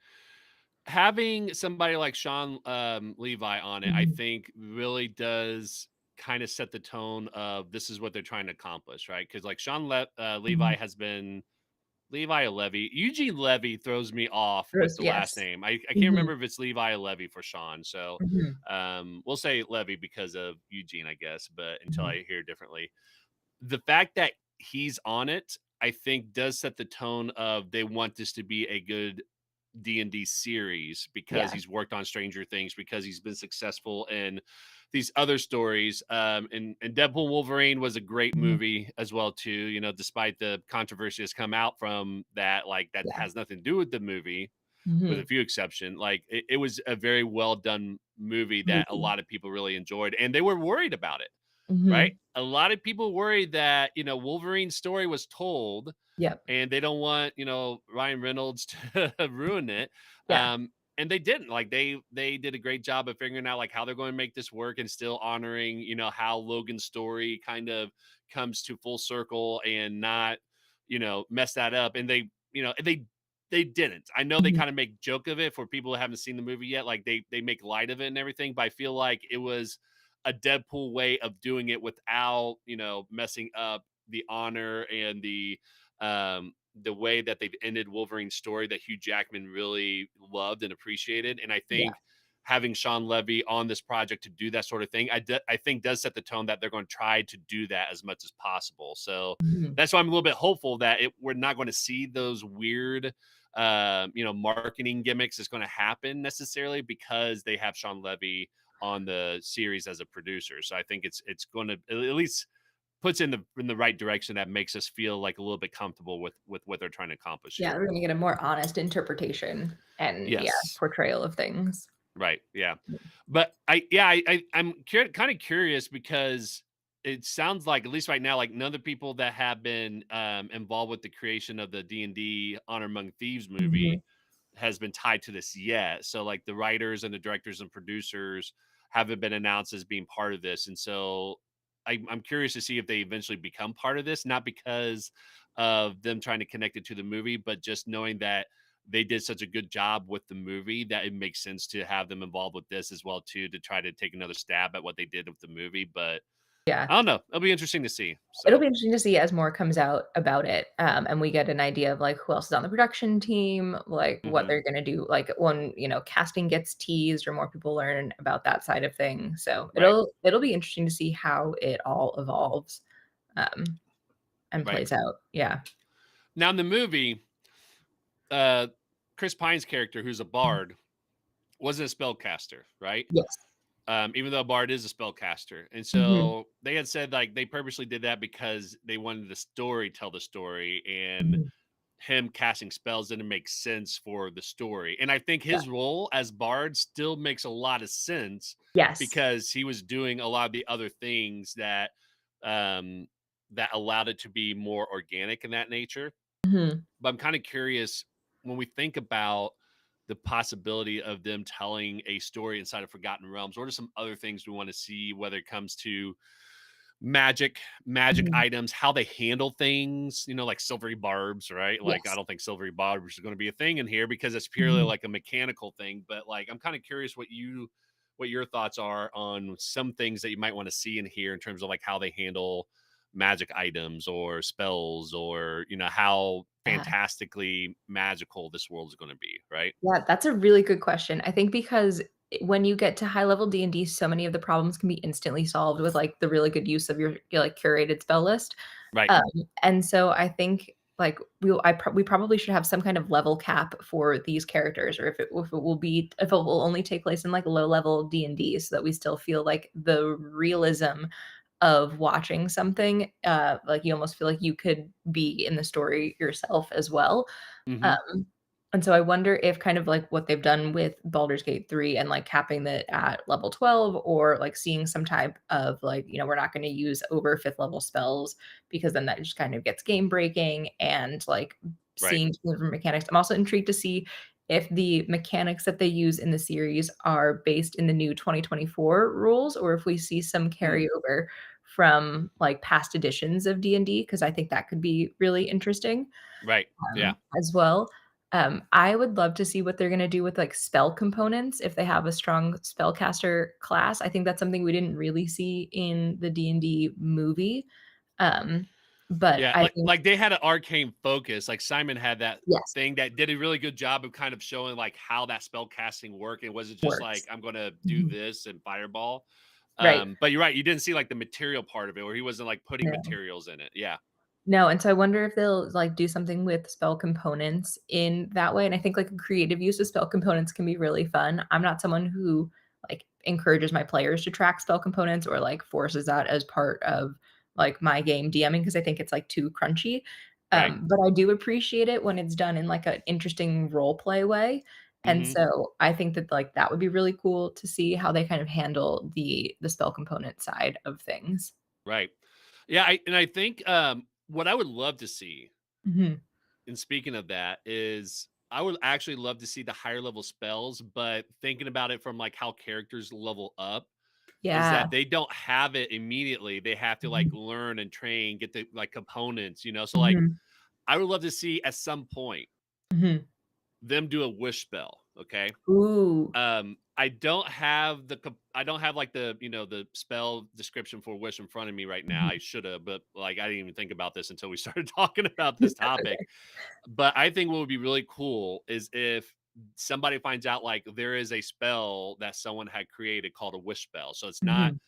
having somebody like Sean Levi on it, I Mhm. think really does kind of set the tone of this is what they're trying to accomplish, right? Because like Levi Mhm. has been Levi or Levy. Eugene Levy throws me off with Gross, the last yes. name. I can't Mhm. remember if it's Levi or Levy for Sean. So Mhm. we'll say Levy because of Eugene, I guess, but until Mhm. I hear differently. The fact that he's on it, I think does set the tone of they want this to be a good D&D series because Yeah. he's worked on Stranger Things, because he's been successful in these other stories. And Deadpool Wolverine was a great Mhm. movie as well too. Despite the controversy that's come out from that, like that Yeah. has nothing to do with the movie, with a Mhm. few exception. Like it was a very well done movie that a Movie. lot of people really enjoyed, and they were worried about it, right? Mhm. A lot of people worried that Wolverine's story was told Yep. and they don't want Ryan Reynolds to ruin it. Yeah. And they didn't. Like they did a great job of figuring out like how they're going to make this work and still honoring how Logan's story kind of comes to full circle and not mess that up. And they didn't. I know they Mhm. kind of make joke of it for people who haven't seen the movie yet. Like they make light of it and everything, but I feel like it was a Deadpool way of doing it without messing up the honor and the way that they've ended Wolverine's story that Hugh Jackman really loved and appreciated. And I Yeah. think having Sean Levy on this project to do that sort of thing, I think does set the tone that they're going to try to do that as much as possible. So Mhm. that's why I'm a little bit hopeful that we're not going to see those weird, marketing gimmicks is going to happen necessarily because they have Sean Levy on the series as a producer. So I think it's going to at least puts in the right direction that makes us feel like a little bit comfortable with what they're trying to accomplish Yeah, here. we're gonna get a more honest interpretation and, yeah, Yes. portrayal of things. Right, yeah. But I'm kinda curious because it sounds like, at least right now, like, none of the people that have been, involved with the creation of the D&D Honor Among Thieves Mhm. movie has been tied to this yet. So, like, the writers and the directors and producers haven't been announced as being part of this, and so I'm curious to see if they eventually become part of this, not because of them trying to connect it to the movie, but just knowing that they did such a good job with the movie that it makes sense to have them involved with this as well too, to try to take another stab at what they did with the movie. But Yeah. I don't know. It'll be interesting to see. It'll So, be interesting to see as more comes out about it, and we get an idea of, like, who else is on the production team, like, what mhm, they're gonna do, like, when, casting gets teased or more people learn about that side of things, so right, it'll be interesting to see how it all evolves, um, and right. plays out. Yeah. Now in the movie, uh, Chris Pine's character, who's a bard, wasn't a spellcaster, right? Yes. Even though a bard is a spellcaster, and Mhm. so they had said like they purposely did that because they wanted the story tell the story, and Mhm. him casting spells didn't make sense for the story. And I think Yeah. his role as Bard still makes a lot of sense Yes. because he was doing a lot of the other things um that allowed it to be more organic in that nature. Mhm. But I'm kind of curious when we think about the possibility of them telling a story inside of Forgotten Realms. What are some other things we want to see, whether it comes to magic Mhm. items, how they handle things, like silvery barbs, right? Like, I Yes. don't think silvery barbs are going to be a thing in here because it's purely Mhm. like a mechanical thing. But like, I'm kind of curious what your thoughts are on some things that you might want to see in here in terms of like how they handle magic items or spells, or how Yeah. fantastically magical this world is going to be, right? Yeah, that's a really good question. I think because when you get to high level D&D, so many of the problems can be instantly solved with, like, the really good use of your, like, curated spell list. Right. Um, and so I think, like, we probably should have some kind of level cap for these characters, or if it will only take place in, like, low level D&D so that we still feel like the realism of watching something, like, you almost feel like you could be in the story yourself as well. Hmm. Um, and so I wonder if kind of like what they've done with Baldur's Gate 3 and like capping it at level 12, or like seeing some type of like, we're not going to use over fifth level spells because then that just kind of gets game breaking, and like Right. seeing different mechanics. I'm also intrigued to see if the mechanics that they use in the series are based in the new 2024 rules, or if we see some Mm, carryover from like past editions of D&D, because I think that could be really interesting right. Yeah. as well. I would love to see what they're gonna do with, like, spell components if they have a strong spellcaster class. I think that's something we didn't really see in the D&D movie, um, but Yeah, I think like they had an arcane focus. Like Simon had that yes, thing that did a really good job of kind of showing like how that spell casting worked. It wasn't just like works. I'm gonna do Mhm. this and fireball. Right. But you're right, you didn't see like the material part of it where he wasn't like putting No. materials in it. Yeah. No, and so I wonder if they'll, like, do something with spell components in that way, and I think, like, a creative use of spell components can be really fun. I'm not someone who, like, encourages my players to track spell components or, like, forces that as part of, like, my game DMing because I think it's, like, too crunchy, Right. but I do appreciate it when it's done in, like, an interesting role play way, and Hmm. so I think that, like, that would be really cool to see how they kind of handle the spell component side of things. Right. Yeah, I think what I would love to see, Mhm. and speaking of that, is I would actually love to see the higher level spells, but thinking about it from like how characters level up is Yeah. that they don't have it immediately. They have to like Mhm. learn and train, get the like components. So like Mhm. I would love to see at some point Mhm. them do a wish spell. Okay. Ooh. I don't have like the spell description for wish in front of me right now. Mhm. I should have, but like I didn't even think about this until we started talking about this That's topic. okay. But I think what would be really cool is if somebody finds out like there is a spell that someone had created called a wish spell. So it's not Mhm.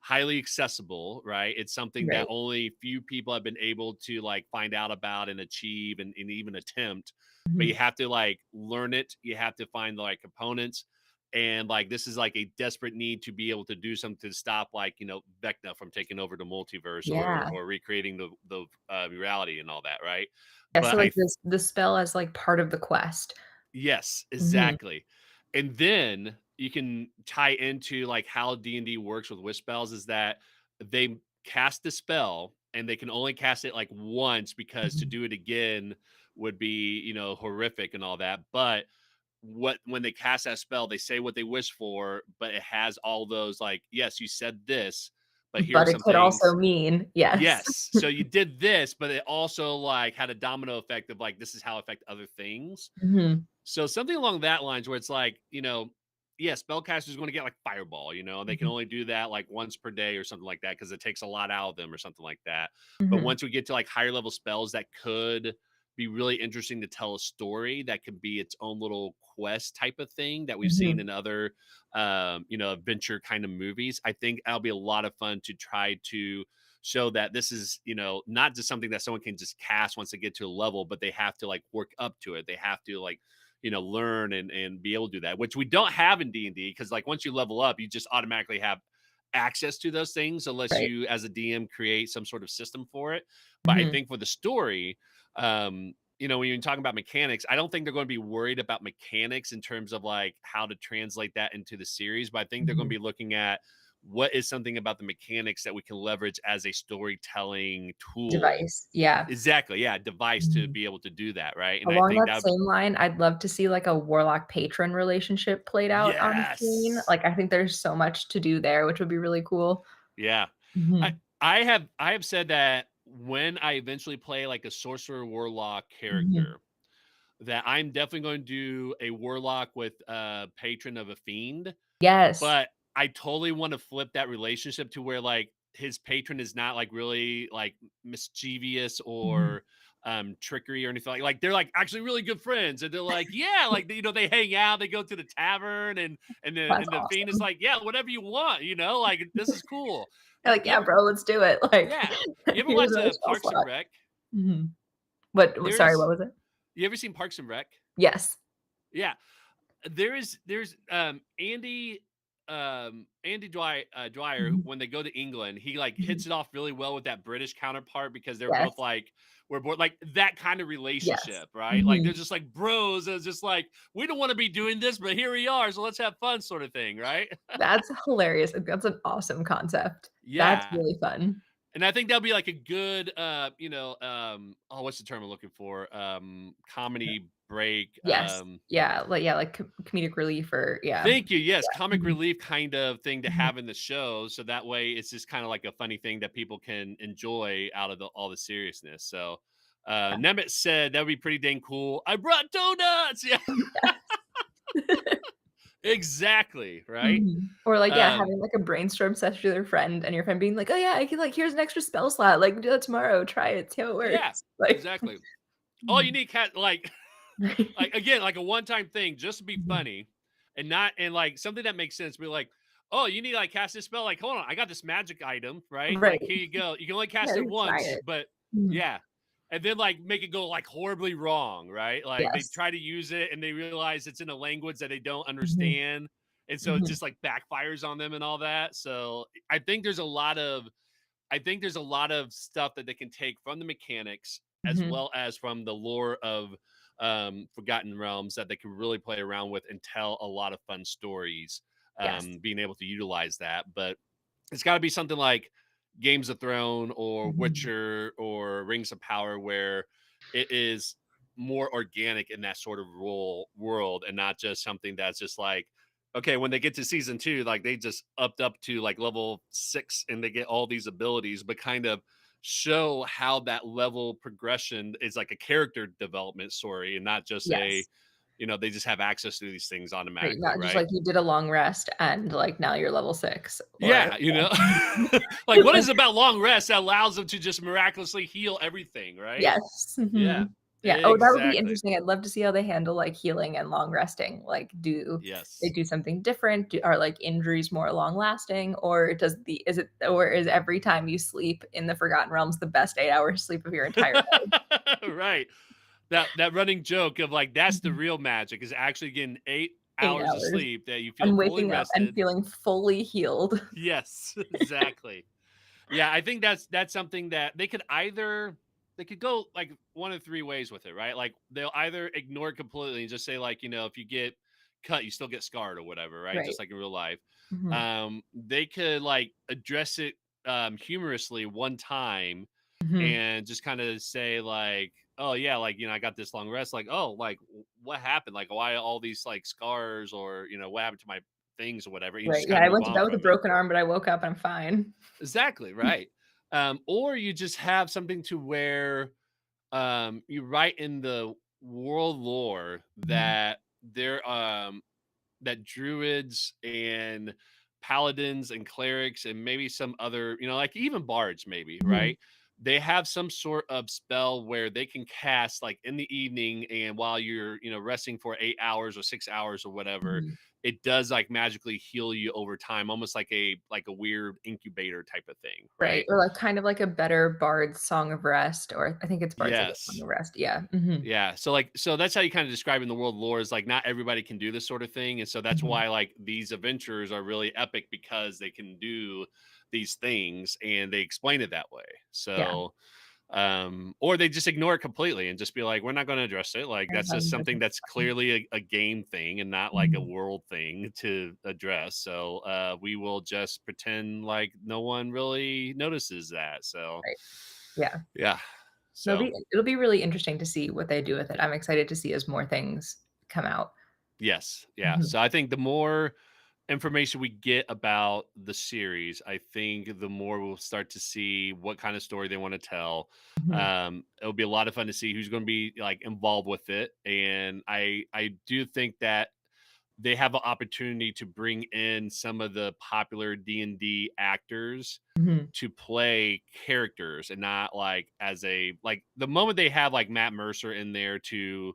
highly accessible, right? It's something that Right. only few people have been able to like find out about and achieve and even attempt. But you Mhm. have to like learn it. You have to find the like components. and like this is like a desperate need to be able to do something to stop like Vecna from taking over the multiverse Yeah. or recreating the reality and all that, right? Yeah, so, But like, this the spell as, like, part of the quest. yes, Mhm, exactly. And then you can tie into like how D&D works with wish spells is that they cast the spell and they can only cast it like once because to mhm, do it again would be, horrific and all that. But when they cast that spell, they say what they wish for, but it has all those like, yes, you said this, but here are but it some could also things. mean yes. Yes. So you did this, but it also like had a domino effect of like this is how it affect other things. Mhm, So something along that lines where it's like, yeah, spellcasters want to get like fireball, and they can mhm, only do that like once per day or something like that because it takes a lot out of them or something like that. But mhm, once we get to like higher level spells that could be really interesting to tell a story that could be its own little quest type of thing that we've seen mhm, in other adventure kind of movies. I think that'll be a lot of fun to try to show that this is, not just something that someone can just cast once they get to a level, but they have to like work up to it. They have to like learn and be able to do that, which we don't have in D&D because like once you level up, you just automatically have access to those things unless right. you as a DM create some sort of system for it. But I Mhm, think for the story, when you're talking about mechanics, I don't think they're going to be worried about mechanics in terms of like how to translate that into the series, but I think they're going mhm. to be looking at what is something about the mechanics that we can leverage as a storytelling tool. Device, yeah. Exactly. Yeah, device to Mhm. be able to do that, right? And I Along think that that would be same line, I'd love to see, like, a warlock-patron relationship played out on screen, yes. like, I think there's so much to do there, which would be really cool. Yeah. I Mhm, I have said that when I eventually play like a sorcerer warlock mhm. character, that I'm definitely going to do a warlock with a patron of a fiend, Yes. but I totally want to flip that relationship to where like his patron is not like really like mischievous Mhm. or trickery or anything like they're like actually really good friends and they're like yeah like they hang out, they go to the tavern and the That's and the fiend is awesome. like yeah whatever you want, like this is cool. They're like, You "Yeah, ever bro, let's do it." Like, yeah. You ever "Here's watch, another spell Parks and slot." Rec? Mhm. What sorry, what There's was it? You ever seen Parks and Rec? Yes. Yeah. There's, Andy Dwyer, Mhm. when they go to England, he, like, Mhm. hits it off really well with that British counterpart because they're both Yes. like, we're both like, that kind of Yes. relationship, right? Like, they're Mhm. just like bros, and it's just like, "We don't wanna be doing this, but here we are, so let's have fun," sort of thing, right? That's hilarious, that's an awesome concept. That's Yeah. really fun. And I think that'll be like a good, oh, what's the term I'm looking for? Comedy break. Yes. Yeah, like comedic relief or yeah. Thank you. Yes, Yeah. comic Mhm. relief kind of thing to Mhm. have in the show, so that way it's just kind of like a funny thing that people can enjoy out of all the seriousness. So, Yeah. Nemeth said that would be pretty dang cool. I brought donuts. Yeah, Yes. exactly. Right. Mhm. Or like, yeah, Um, having like a brainstorm session with your friend and your friend being like, "Oh yeah, I can like here's an extra spell slot, like do that tomorrow, try it, see how it yeah, works." Like exactly. All you Mhm. need, cat like again, like a one-time thing, just to be Mhm. funny, and not and like something that makes sense. Be like, oh, you need to, like cast this spell. Like, hold on, I got this magic item, right? Right. Like, here you go. You can only Yeah, cast it you try once, it. but Mhm. yeah. And then like make it go like horribly wrong, right? Like they Yes. try to use it and they realize it's in a language that they don't Mhm. understand. And so it Mhm. just like backfires on them and all that. So I think there's a lot of stuff that they can take from the mechanics as Mhm. well as from the lore of Forgotten Realms that they can really play around with and tell a lot of fun stories. Yes. Being able to utilize that, but it's got to be something like Games of Thrones or Mhm. Witcher or Rings of Power, where it is more organic in that sort of role world and not just something that's just like okay, when they get to season 2, like, they just upped up to, like, level 6 and they get all these abilities, but kind of show how that level progression is like a character development story and not just Yes. they just have access to these things Right, automatically, not just right? like you did a long rest and like now you're level 6 or Yeah, yeah. like, what Like is it about long rest that allows them to just miraculously heal everything, right? yes, Yeah, mhm. Yeah, oh, that would be exactly. interesting, I'd love to see how they handle, like, healing and long resting, like, do they Yes. do something different? Do are, like, injuries more long lasting, or does the is it or is every time you sleep in the Forgotten Realms the best 8 hours sleep of your entire life? Right. That running joke of like that's the Mhm, real magic is actually getting 8 hours of hours sleep that you feel and fully waking up and rested. feeling fully healed. Yes, exactly. Yeah, I think that's something that they could go like one of three ways with it, right? Like they'll either ignore it completely and just say like, if you get cut, you still get scarred or whatever, right? Right. Just like in real life. Mhm. They could like address it humorously one time Mhm. and just kind of say like, oh yeah, like I got this long rest, like, oh, like what happened, like why all these like scars, or what happened to my things or whatever, you Right, just yeah, kind of I move went to on bed with a from it. broken arm, but I woke up and I'm fine. Exactly, right. Or you just have something to where you write in the world lore Mhm. that that druids and paladins and clerics and maybe some other, like even bards, maybe, Mhm. right? They have some sort of spell where they can cast like in the evening, and while you're, resting for 8 hours or 6 hours or whatever, Mhm. it does like magically heal you over time, almost like a weird incubator type of thing, Right, right? or, like, kind of like a better Bard's Song of Rest, or I think it's Bard's Like a Song Yes. of Rest, yeah, mhm, Yeah, so that's how you kinda describe in the world lore is, like, not everybody can do this sort of thing, and so that's mhm, why, like, these adventures are really epic because they can do these things, and they explain it that way. yeah, So, or they just ignore it completely and just be like, "We're not gonna address it," like, that's just something that's clearly a game thing and not, like, a mhm, world thing to address, so, we will just pretend like no one really notices that, so, right, yeah. yeah. It'll So be it'll be really interesting to see what they do with it. I'm excited to see as more things come out. yes, yeah. Mhm, So I think the more information we get about the series, I think the more we'll start to see what kind of story they want to tell. mhm, It'll be a lot of fun to see who's going to be like involved with it, and I do think that they have an opportunity to bring in some of the popular D&D actors mhm, to play characters and not like as a like the moment they have like Matt Mercer in there to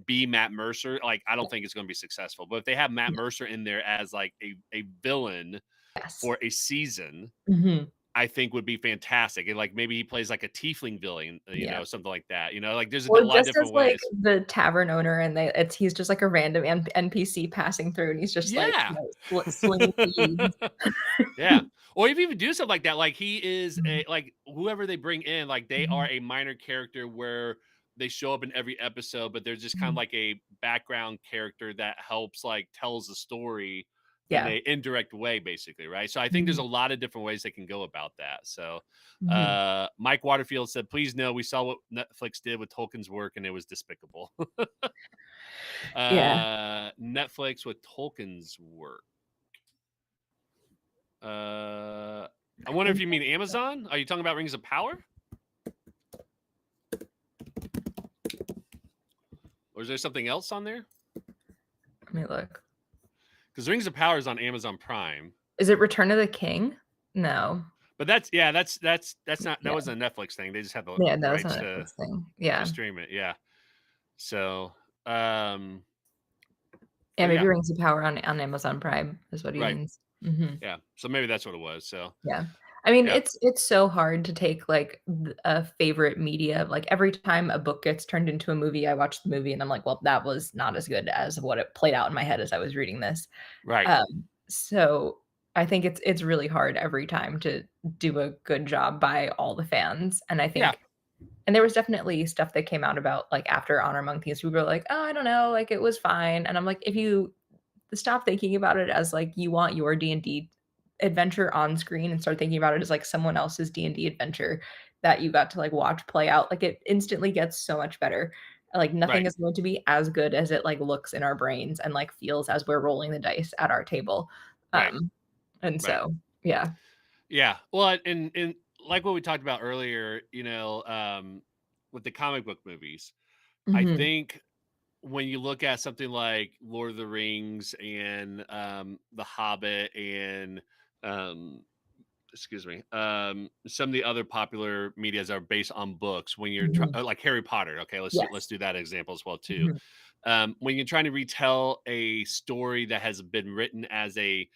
be Matt Mercer, like I don't think it's going to be successful. But if they have Matt yeah, Mercer in there as like a villain yes, for a season, mhm, I think would be fantastic. And like maybe he plays like a tiefling villain, yeah. something like that. Like there's a Or lot of just different as, like, ways. the tavern owner and he's just, like, a random NPC passing through, and he's just, like, Yeah. slinging beads. Yeah. Or if you even do something like that, like he is Mhm, a like whoever they bring in, like they are mhm, a minor character where they show up in every episode, but they're just kind of mhm, like a background character that helps like tells the story in yeah, a indirect way, basically, right? So I think there's mhm, a lot of different ways they can go about that. So mhm, Mike Waterfield said, please know we saw what Netflix did with Tolkien's work and it was despicable. yeah, Netflix with Tolkien's work. Uh, I wonder if you mean Amazon. Are you talking about Rings of Power, or is there something else on there? let me look. Because Rings of Power is on Amazon Prime, Is it Return of the King? No. but that's not that Yeah. wasn't a Netflix thing. They just had the Yeah, that was rights a to Netflix thing. Yeah. stream it. Yeah. So, um, Yeah, but maybe yeah, Rings of Power on Amazon Prime is what he right. means. Mhm. Yeah. So maybe that's what it was. So Yeah. I mean, yeah, it's so hard to take, like, a favorite media like, every time a book gets turned into a movie, I watch the movie and I'm like, "Well, that was not as good as what it played out in my head as I was reading this." right. So I think it's really hard every time to do a good job by all the fans, and I Yeah. think and there was definitely stuff that came out about, like, after Honor Among Thieves, people were like, "Oh, I don't know, like, it was fine," and I'm like, if you stop thinking about it as, like, you want your D&D adventure on screen and start thinking about it as, like, someone else's D&D adventure that you got to, like, watch play out, like, it instantly gets so much better. Like, nothing Right. is going to be as good as it, like, looks in our brains and, like, feels as we're rolling the dice at our table. Right. Um, and Right. so, yeah. Yeah. Well, and like what we talked about earlier, with the comic book movies, I Mhm. think when you look at something like Lord of the Rings and The Hobbit and um, excuse me, some of the other popular medias are based on books. When you're Mhm. like Harry Potter, okay, let's Yes. do that example as well too. Mhm. When you're trying to retell a story that has been written as a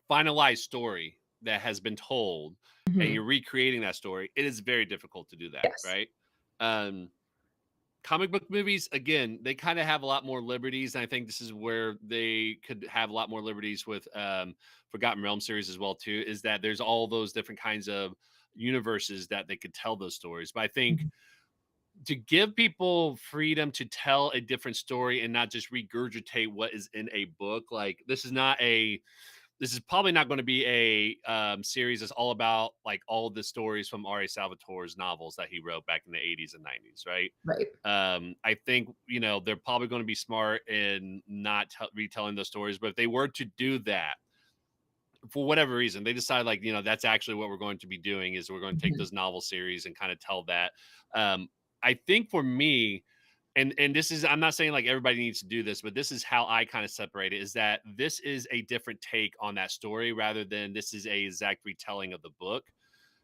finalized story that has been told, and Mhm. you're recreating that story, it is very difficult to do that, Yes. right? Um, comic book movies, again, they kind of have a lot more liberties, and I think this is where they could have a lot more liberties with Forgotten Realm series as well too. Is that there's all those different kinds of universes that they could tell those stories. But I think Mhm. to give people freedom to tell a different story and not just regurgitate what is in a book, like this is probably not going to be a series that's all about like all the stories from R.A. Salvatore's novels that he wrote back in the 80s and 90s, right? Right. I think they're probably going to be smart in not retelling those stories, but if they were to do that for whatever reason, they decide like that's actually what we're going to be doing is we're going to take Mhm. those novel series and kind of tell that. Um, I think for me, and this is I'm not saying like everybody needs to do this, but this is how I kind of separate it is that this is a different take on that story rather than this is a exact retelling of the book.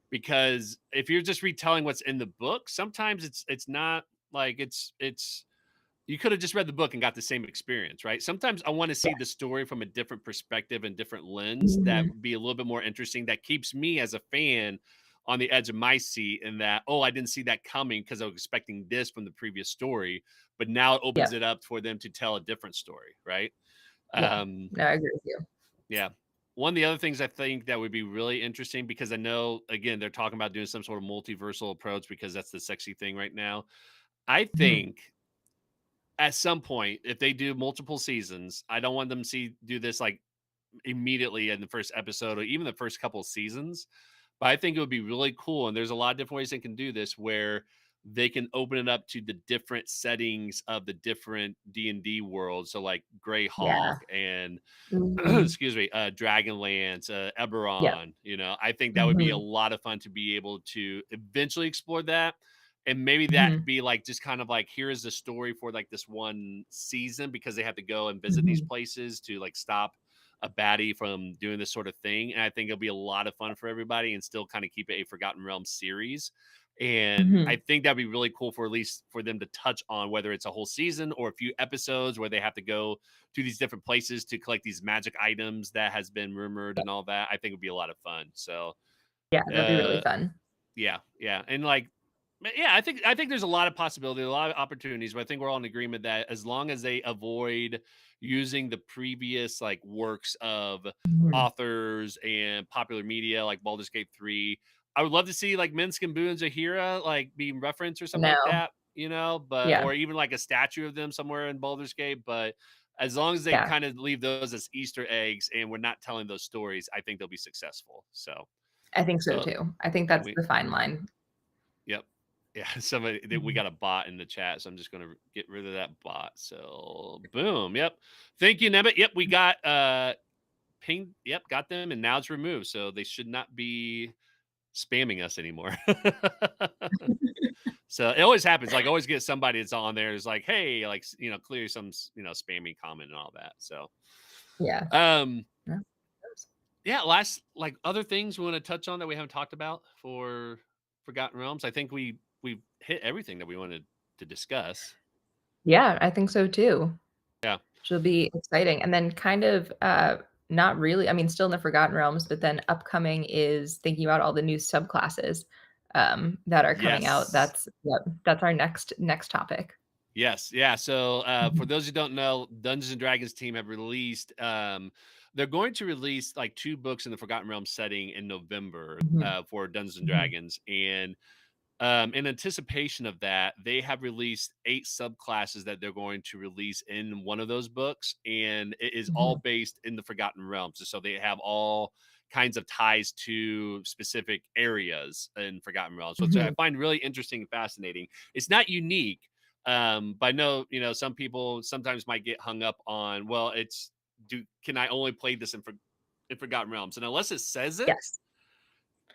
Because if you're just retelling what's in the book, sometimes it's not like it's you could have just read the book and got the same experience, right? Sometimes I want to Yeah. see the story from a different perspective and different lens that Mhm. would be a little bit more interesting that keeps me as a fan on the edge of my seat and that, oh, I didn't see that coming because I was expecting this from the previous story, but now it opens Yep. it up for them to tell a different story, right? Yeah. Um, No, I agree with you. yeah. One of the other things I think that would be really interesting because I know again they're talking about doing some sort of multiversal approach because that's the sexy thing right now. I Mhm. think at some point, if they do multiple seasons, I don't want them to do this like immediately in the first episode or even the first couple of seasons. But I think it would be really cool. And there's a lot of different ways they can do this where they can open it up to the different settings of the different D&D worlds. So like Greyhawk Yeah. and Mhm. excuse me, Dragonlance, Yep. Eberron, I think that would be a Mhm. lot of fun to be able to eventually explore that. And maybe that Mhm. be like just kind of like here is the story for like this one season because they have to go and visit these Mhm. places to like stop a baddie from doing this sort of thing. And I think it'll be a lot of fun for everybody and still kind of keep it a Forgotten Realms series. And I Mhm. think that'd be really cool for at least for them to touch on whether it's a whole season or a few episodes where they have to go to these different places to collect these magic items that has been rumored Yeah. and all that. I think would be a lot of fun. So, Yeah, that'd be really uh, fun. yeah, yeah, and like, yeah, I think there's a lot of possibility, a lot of opportunities, but I think we're all in agreement that as long as they avoid using the previous like works of Mhm. authors and popular media like Baldur's Gate 3, I would love to see like Minsk and Boo and Zahira like being referenced or I something like know. that, but Yeah. or even like a statue of them somewhere in Baldur's Gate. But as long as they Yeah. kind of leave those as Easter eggs and we're not telling those stories, I think they'll be successful. So, I think so so too. I think and that's we the fine line. Yep. Yeah, somebody we Mhm. got a bot in the chat, so I'm just gonna get rid of that bot. So boom. Yep. Thank you, Nebbit. Yep, we got ping. Yep, got them, and now it's removed. So they should not be spamming us anymore. So it always happens. Like always get somebody that's on there is like, hey, like clear some spammy comment and all that. So Yeah. um Yeah. yeah, last like other things we want to touch on that we haven't talked about for Forgotten Realms. I think we've hit everything that we wanted to discuss. Yeah, I think so too. Yeah. She'll be exciting, and then kind of, not really I mean, still in the Forgotten Realms, but then upcoming is thinking about all the new subclasses, that are coming out. Yes. That's our next topic. Yes. Yeah. So for Mhm, those who don't know, Dungeons and Dragons team have released they're going to release like two books in the Forgotten Realms setting in November mhm, for Dungeons and mhm, Dragons. And in anticipation of that, they have released 8 subclasses that they're going to release in one of those books, and it is all mhm, based in the Forgotten Realms. So they have all kinds of ties to specific areas in Forgotten Realms, which I mhm. find really interesting and fascinating. It's not unique, but I know some people sometimes might get hung up on, well, it's do can I only play this in Forgotten Realms? And unless it says it, Yes,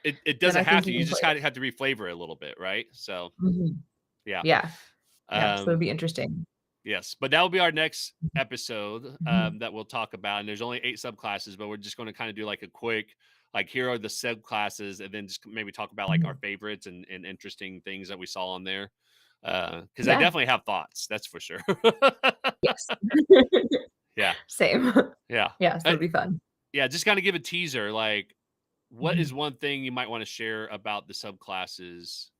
it then doesn't I have think to. you You can play just it. kind of have to reflavor it a little bit, right? So Mhm. yeah. Yeah, yeah, so it'll Um, be interesting. yes, but that will be our next episode Mhm, that we'll talk about. And there's only 8 subclasses, but we're just going to kind of do like a quick, like, here are the subclasses, and then just maybe talk about like our mhm. favorites and interesting things that we saw on there. Because I Yeah, definitely have thoughts, that's for sure. yes. Yeah, Same. yeah. Yeah, so Uh, it'll be fun. yeah, just kind of give a teaser. Like, what is Mhm. one thing you might want to share about the subclasses?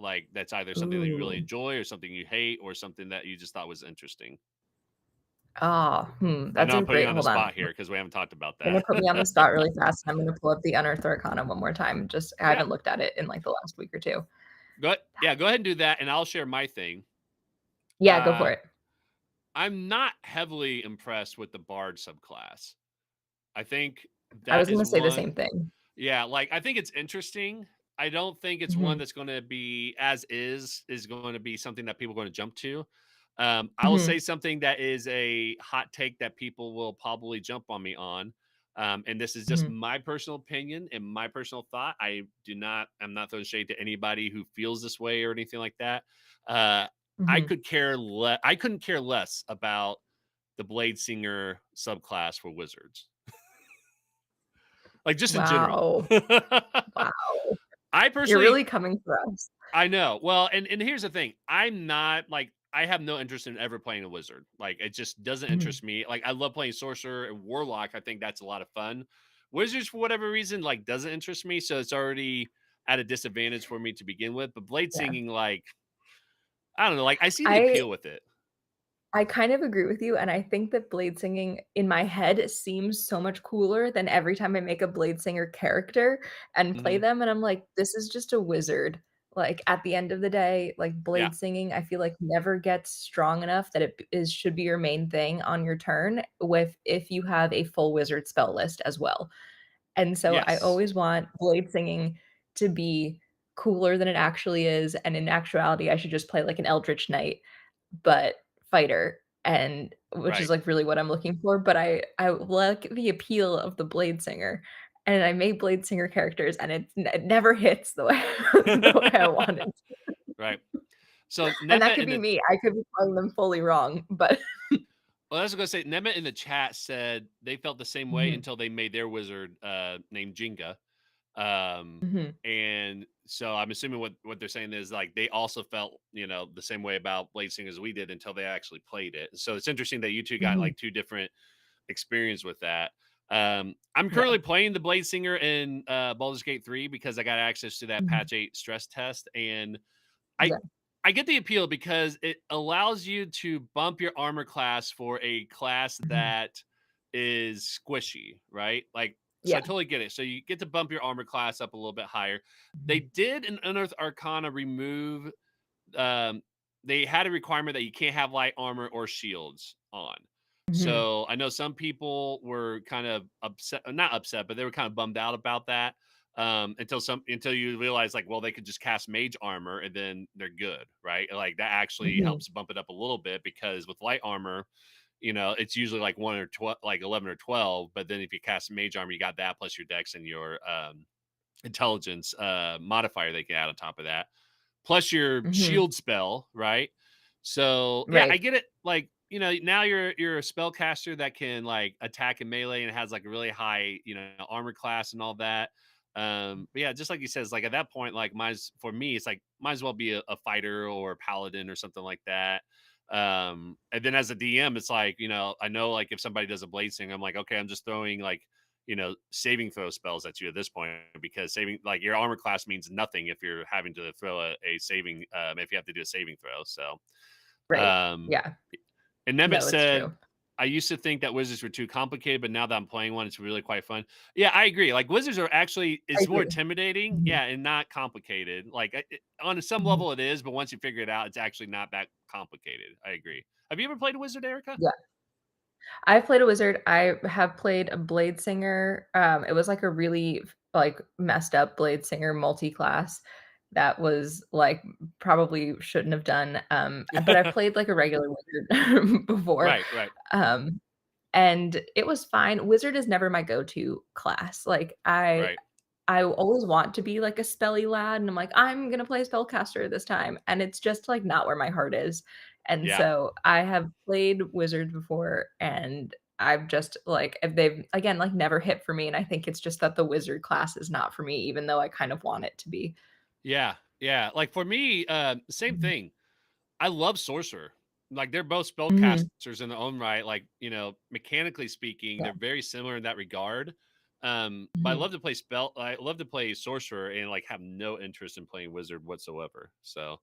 Like that's either something that you really Ooh. enjoy or something you hate or something that you just thought was interesting. Oh, I that's know a I'm putting you great on the hold on. spot here because we haven't talked about You're gonna that. put me on the spot really fast, and I'm gonna pull up the Unearthed Arcana one more time. Just I Yeah. haven't looked at it in, like, the last week or 2. Yeah, go ahead and do that, and I'll share my thing. Yeah, go for Uh, it. I'm not heavily impressed with the Bard subclass. I think I that was is gonna say the one. same thing. Yeah, like, I think it's interesting. I don't think it's one Mhm, that's gonna be as is going to be something that people are gonna jump to. I will say mhm, something that is a hot take that people will probably jump on me on, and this is just mhm, my personal opinion and my personal thought. I'm not throwing shade to anybody who feels this way or anything like that. Uh, mhm. I couldn't care less about the Blade Singer subclass for wizards, like, just in general. Wow, wow. I You're personally really coming for us. I know. Well, and here's the thing. I'm not like I have no interest in ever playing a wizard. Like it just doesn't Mhm, interest me. Like I love playing sorcerer and warlock. I think that's a lot of fun. Wizards for whatever reason like doesn't interest me, so it's already at a disadvantage for me to begin with. But blade yeah. singing, like I don't know, like I see the I appeal with it. I kind of agree with you, and I think that blade singing in my head seems so much cooler than every time I make a blade singer character and play Hmm. them, and I'm like, "This is just a wizard." Like, at the end of the day, like, Yeah. blade singing, I feel like never gets strong enough that it should be your main thing on your turn with if you have a full wizard spell list as well. And so I Yes. always want blade singing to be cooler than it actually is, and in actuality, I should just play like an eldritch knight but fighter, and which is, Right. like, really what I'm looking for, but I like the appeal of the blade singer, and I make blade singer characters, and it never hits the way the way I want it to, Right. So and that Nema could in be the me, I could be playing them fully wrong, but well, I was gonna say Nema in the chat said they felt the same way Mhm, until they made their wizard named Jinga. Um, mhm, and so I'm assuming what they're saying is like they also felt, the same way about Blade Sing as we did until they actually played it. So it's interesting that you two got mhm, like two different experience with that. I'm yeah, currently playing the Blade Singer in Baldur's Gate 3 because I got access to that mhm, patch 8 stress test and I yeah, I get the appeal because it allows you to bump your armor class for a class mhm, that is squishy, right? Like, so yeah, I totally get it. So you get to bump your armor class up a little bit higher. They mhm, did in Unearthed Arcana remove, um, they had a requirement that you can't have light armor or shields on. mhm, So I know some people were kind of upset, not upset, but they were kind of bummed out about that until you realize like, well, they could just cast mage armor and then they're good, right? Like that actually mhm, helps bump it up a little bit because with light armor, it's usually like 1 or 12, like 11 or 12. But then if you cast mage armor, you got that plus your dex and your intelligence modifier they can add on top of that plus your mhm, shield spell, right? So yeah, I right, get it. Like, now you're a spellcaster that can like attack and melee and has like a really high, armor class and all that. But yeah, just like you said, it's like at that point, like for me, it's like might as well be a fighter or a paladin or something like that. And then as a DM, it's like, I know like if somebody does a blade sing, I'm like, okay, I'm just throwing like saving throw spells at you at this point because saving like your armor class means nothing if you're having to throw a saving if you have to do a saving throw. So right, um yeah, and Nemeth no, it's said true. I used to think that wizards were too complicated, but now that I'm playing one, it's really quite fun. Yeah, I agree. Like wizards are actually I it's more agree. intimidating, Mhm, yeah, and not complicated. Like on some mhm, level it is, but once you figure it out, it's actually not that complicated. I agree. Have you ever played a wizard, Erica? yeah. I've played a wizard. I have played a blade singer. It was like a really like messed up blade singer multi-class that was like probably shouldn't have done. But I've played like a regular wizard before. Right, right, Um, and it was fine. Wizard is never my go-to class. Like right. I always want to be like a spelly lad, and I'm like, "I'm gonna play spellcaster this time," and it's just, like, not where my heart is, and Yeah. so I have played wizard before, and I've just, like they've, again, like, never hit for me, and I think it's just that the wizard class is not for me, even though I kind of want it to be. Yeah. Yeah. Like for me, same Mhm. thing. I love Sorcerer. Like they're both Mhm. spellcasters in their own right. Like, mechanically speaking, Yeah. they're very similar in that regard. But I Mhm. love to play spell. I love to play sorcerer and like have no interest in playing wizard whatsoever. So,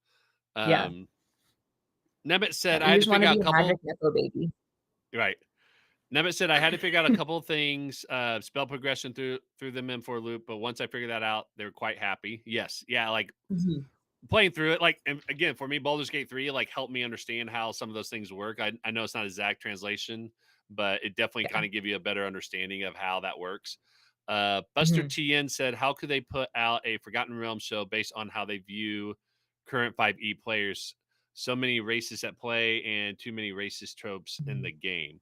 Yeah. um, Nemet Yeah, said I you had to just wanna figure out be a a magic couple. nepo baby. Right. Nemet said I had to figure out a couple of things, spell progression through them in for a loop, but once I figured that out, they were quite happy. Yes, yeah, like Mhm. playing through it, like, and again, for me, Baldur's Gate 3, like, helped me understand how some of those things work. I know it's not exact translation, but it definitely Yeah. kinda give you a better understanding of how that works. Buster Mhm. TN said, "How could they put out a Forgotten Realms show based on how they view current 5e players? So many racists at play and too many racist tropes in Mhm. the game."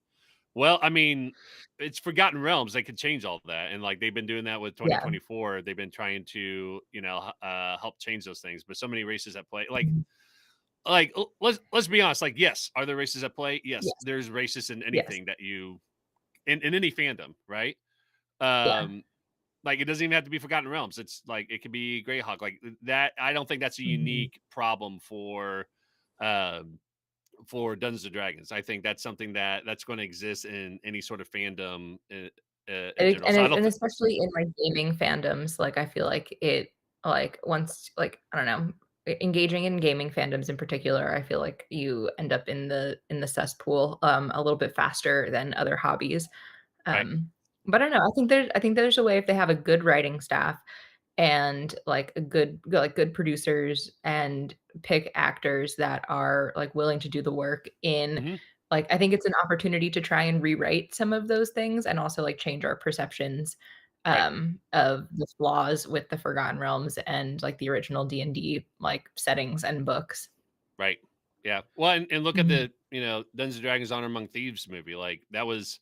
Well, I mean, it's Forgotten Realms, they could change all that, and, like, they've been doing that with Yeah. 2024, they've been trying to, help change those things, but so many races at play, Mhm. let's be honest, like, yes, are there races at play? Yes, Yes. there's racists in Yes. anything that you in any fandom, right? Yeah. Um, like, it doesn't even have to be Forgotten Realms, it's, like, it could be Greyhawk, like, that I don't think that's a Mhm. unique problem um for Dungeons& and Dragons. I think that's something that's gonna exist in any sort of fandom in general. So I don't And thi especially in, like, gaming fandoms, like, I feel like it like, once like, I don't know, engaging in gaming fandoms in particular, I feel like you end up in the cesspool, a little bit faster than other hobbies. right, But I don't know, I think there's a way if they have a good writing staff and, like, good producers and pick actors that are, like, willing to do the work in mhm, like, I think it's an opportunity to try and rewrite some of those things and also, like, change our perceptions, right, of the flaws with the Forgotten Realms and, like, the original D&D, like, settings and books. right. Yeah. Well, and look at Mhm, the, Dungeons& and Dragons Honor Among Thieves movie, like, that was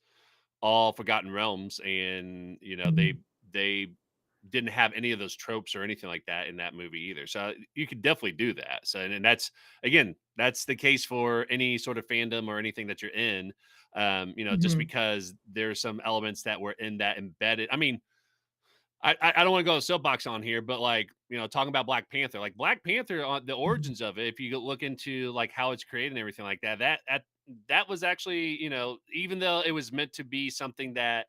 all Forgotten Realms, and, mhm, they didn't have any of those tropes or anything like that in that movie either. So you could definitely do that. So and that's again, that's the case for any sort of fandom or anything that you're in. Just mhm, because there's some elements that were in that embedded. I mean, I don't want to go soapbox on here, but like talking about Black Panther on the mhm, origins of it. If you look into like how it's created and everything like that, that was actually even though it was meant to be something that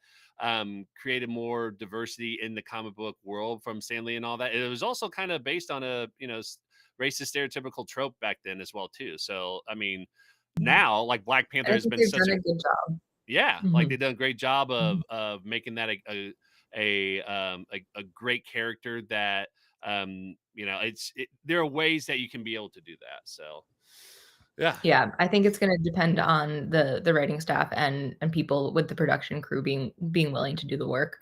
created more diversity in the comic book world from Stanley and all that, it was also kind of based on a racist stereotypical trope back then as well too. So I mean, mhm, now like Black Panther and I has think been they've such done a a good job. yeah, like Mhm, they've done a great job mhm. of making that a great character that there are ways that you can be able to do that. So yeah, Yeah, I think it's gonna depend on the writing staff and people with the production crew being willing to do the work.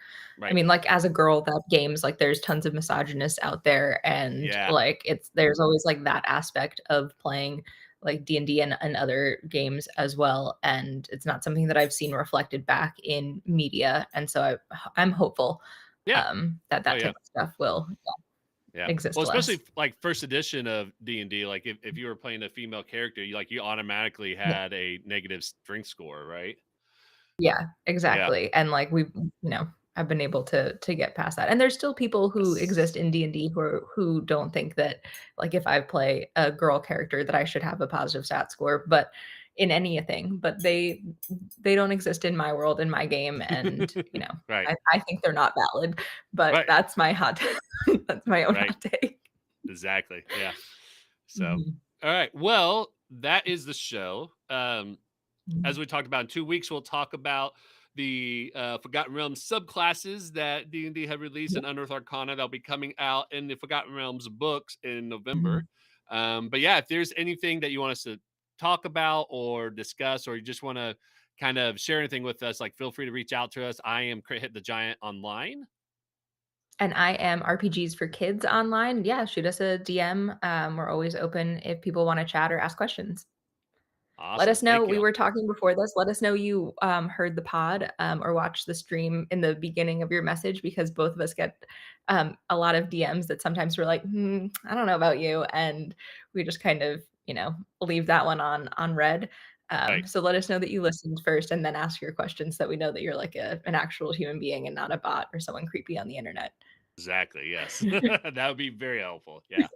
I right, mean, like, as a girl that games, like, there's tons of misogynists out there, and, yeah, like, it's there's always, like, that aspect of playing, like, D&D and other games as well, and it's not something that I've seen reflected back in media, and so I'm hopeful, yeah, that oh that yeah, type of stuff will, yeah. Well, exist especially less. like first edition of D&D, like if you were playing a female character, you automatically Yeah. had a negative strength score, right? Yeah, Yeah. exactly, and, like, I've been able to get past that, and there's still people who Yes. exist in D&D who don't think that, like, if I play a girl character that I should have a positive stat score, but in anything, but they don't exist in my world, in my game, and, Right. I think they're not valid, but Right. that's my hot that's my own Right. hot take. Exactly. Yeah. So, Mhm. all right. Well, that is the show. As Mhm. we talked about in 2 weeks, we'll talk about the Forgotten Realms subclasses that D&D had released Yeah, in Unearthed Arcana. That'll be coming out in the Forgotten Realms books in November. mhm. But yeah, if there's anything that you want us to talk about or discuss, or you just want to kind of share anything with us, like feel free to reach out to us. I am Crit Hit the Giant online. And I am RPGs for Kids online. Yeah, shoot us a DM. We're always open if people wanna chat or ask questions. Let Awesome. us know Thank we you. were talking before this, let us know you, heard the pod, or watched the stream in the beginning of your message because both of us get, a lot of DMs that sometimes we're like, "Hmm, I don't know about you," and we just kind of, leave that one on red. Right. So let us know that you listened first and then ask your questions so that we know that you're like an actual human being and not a bot or someone creepy on the internet. Exactly. Yes. That would be very helpful. Yeah.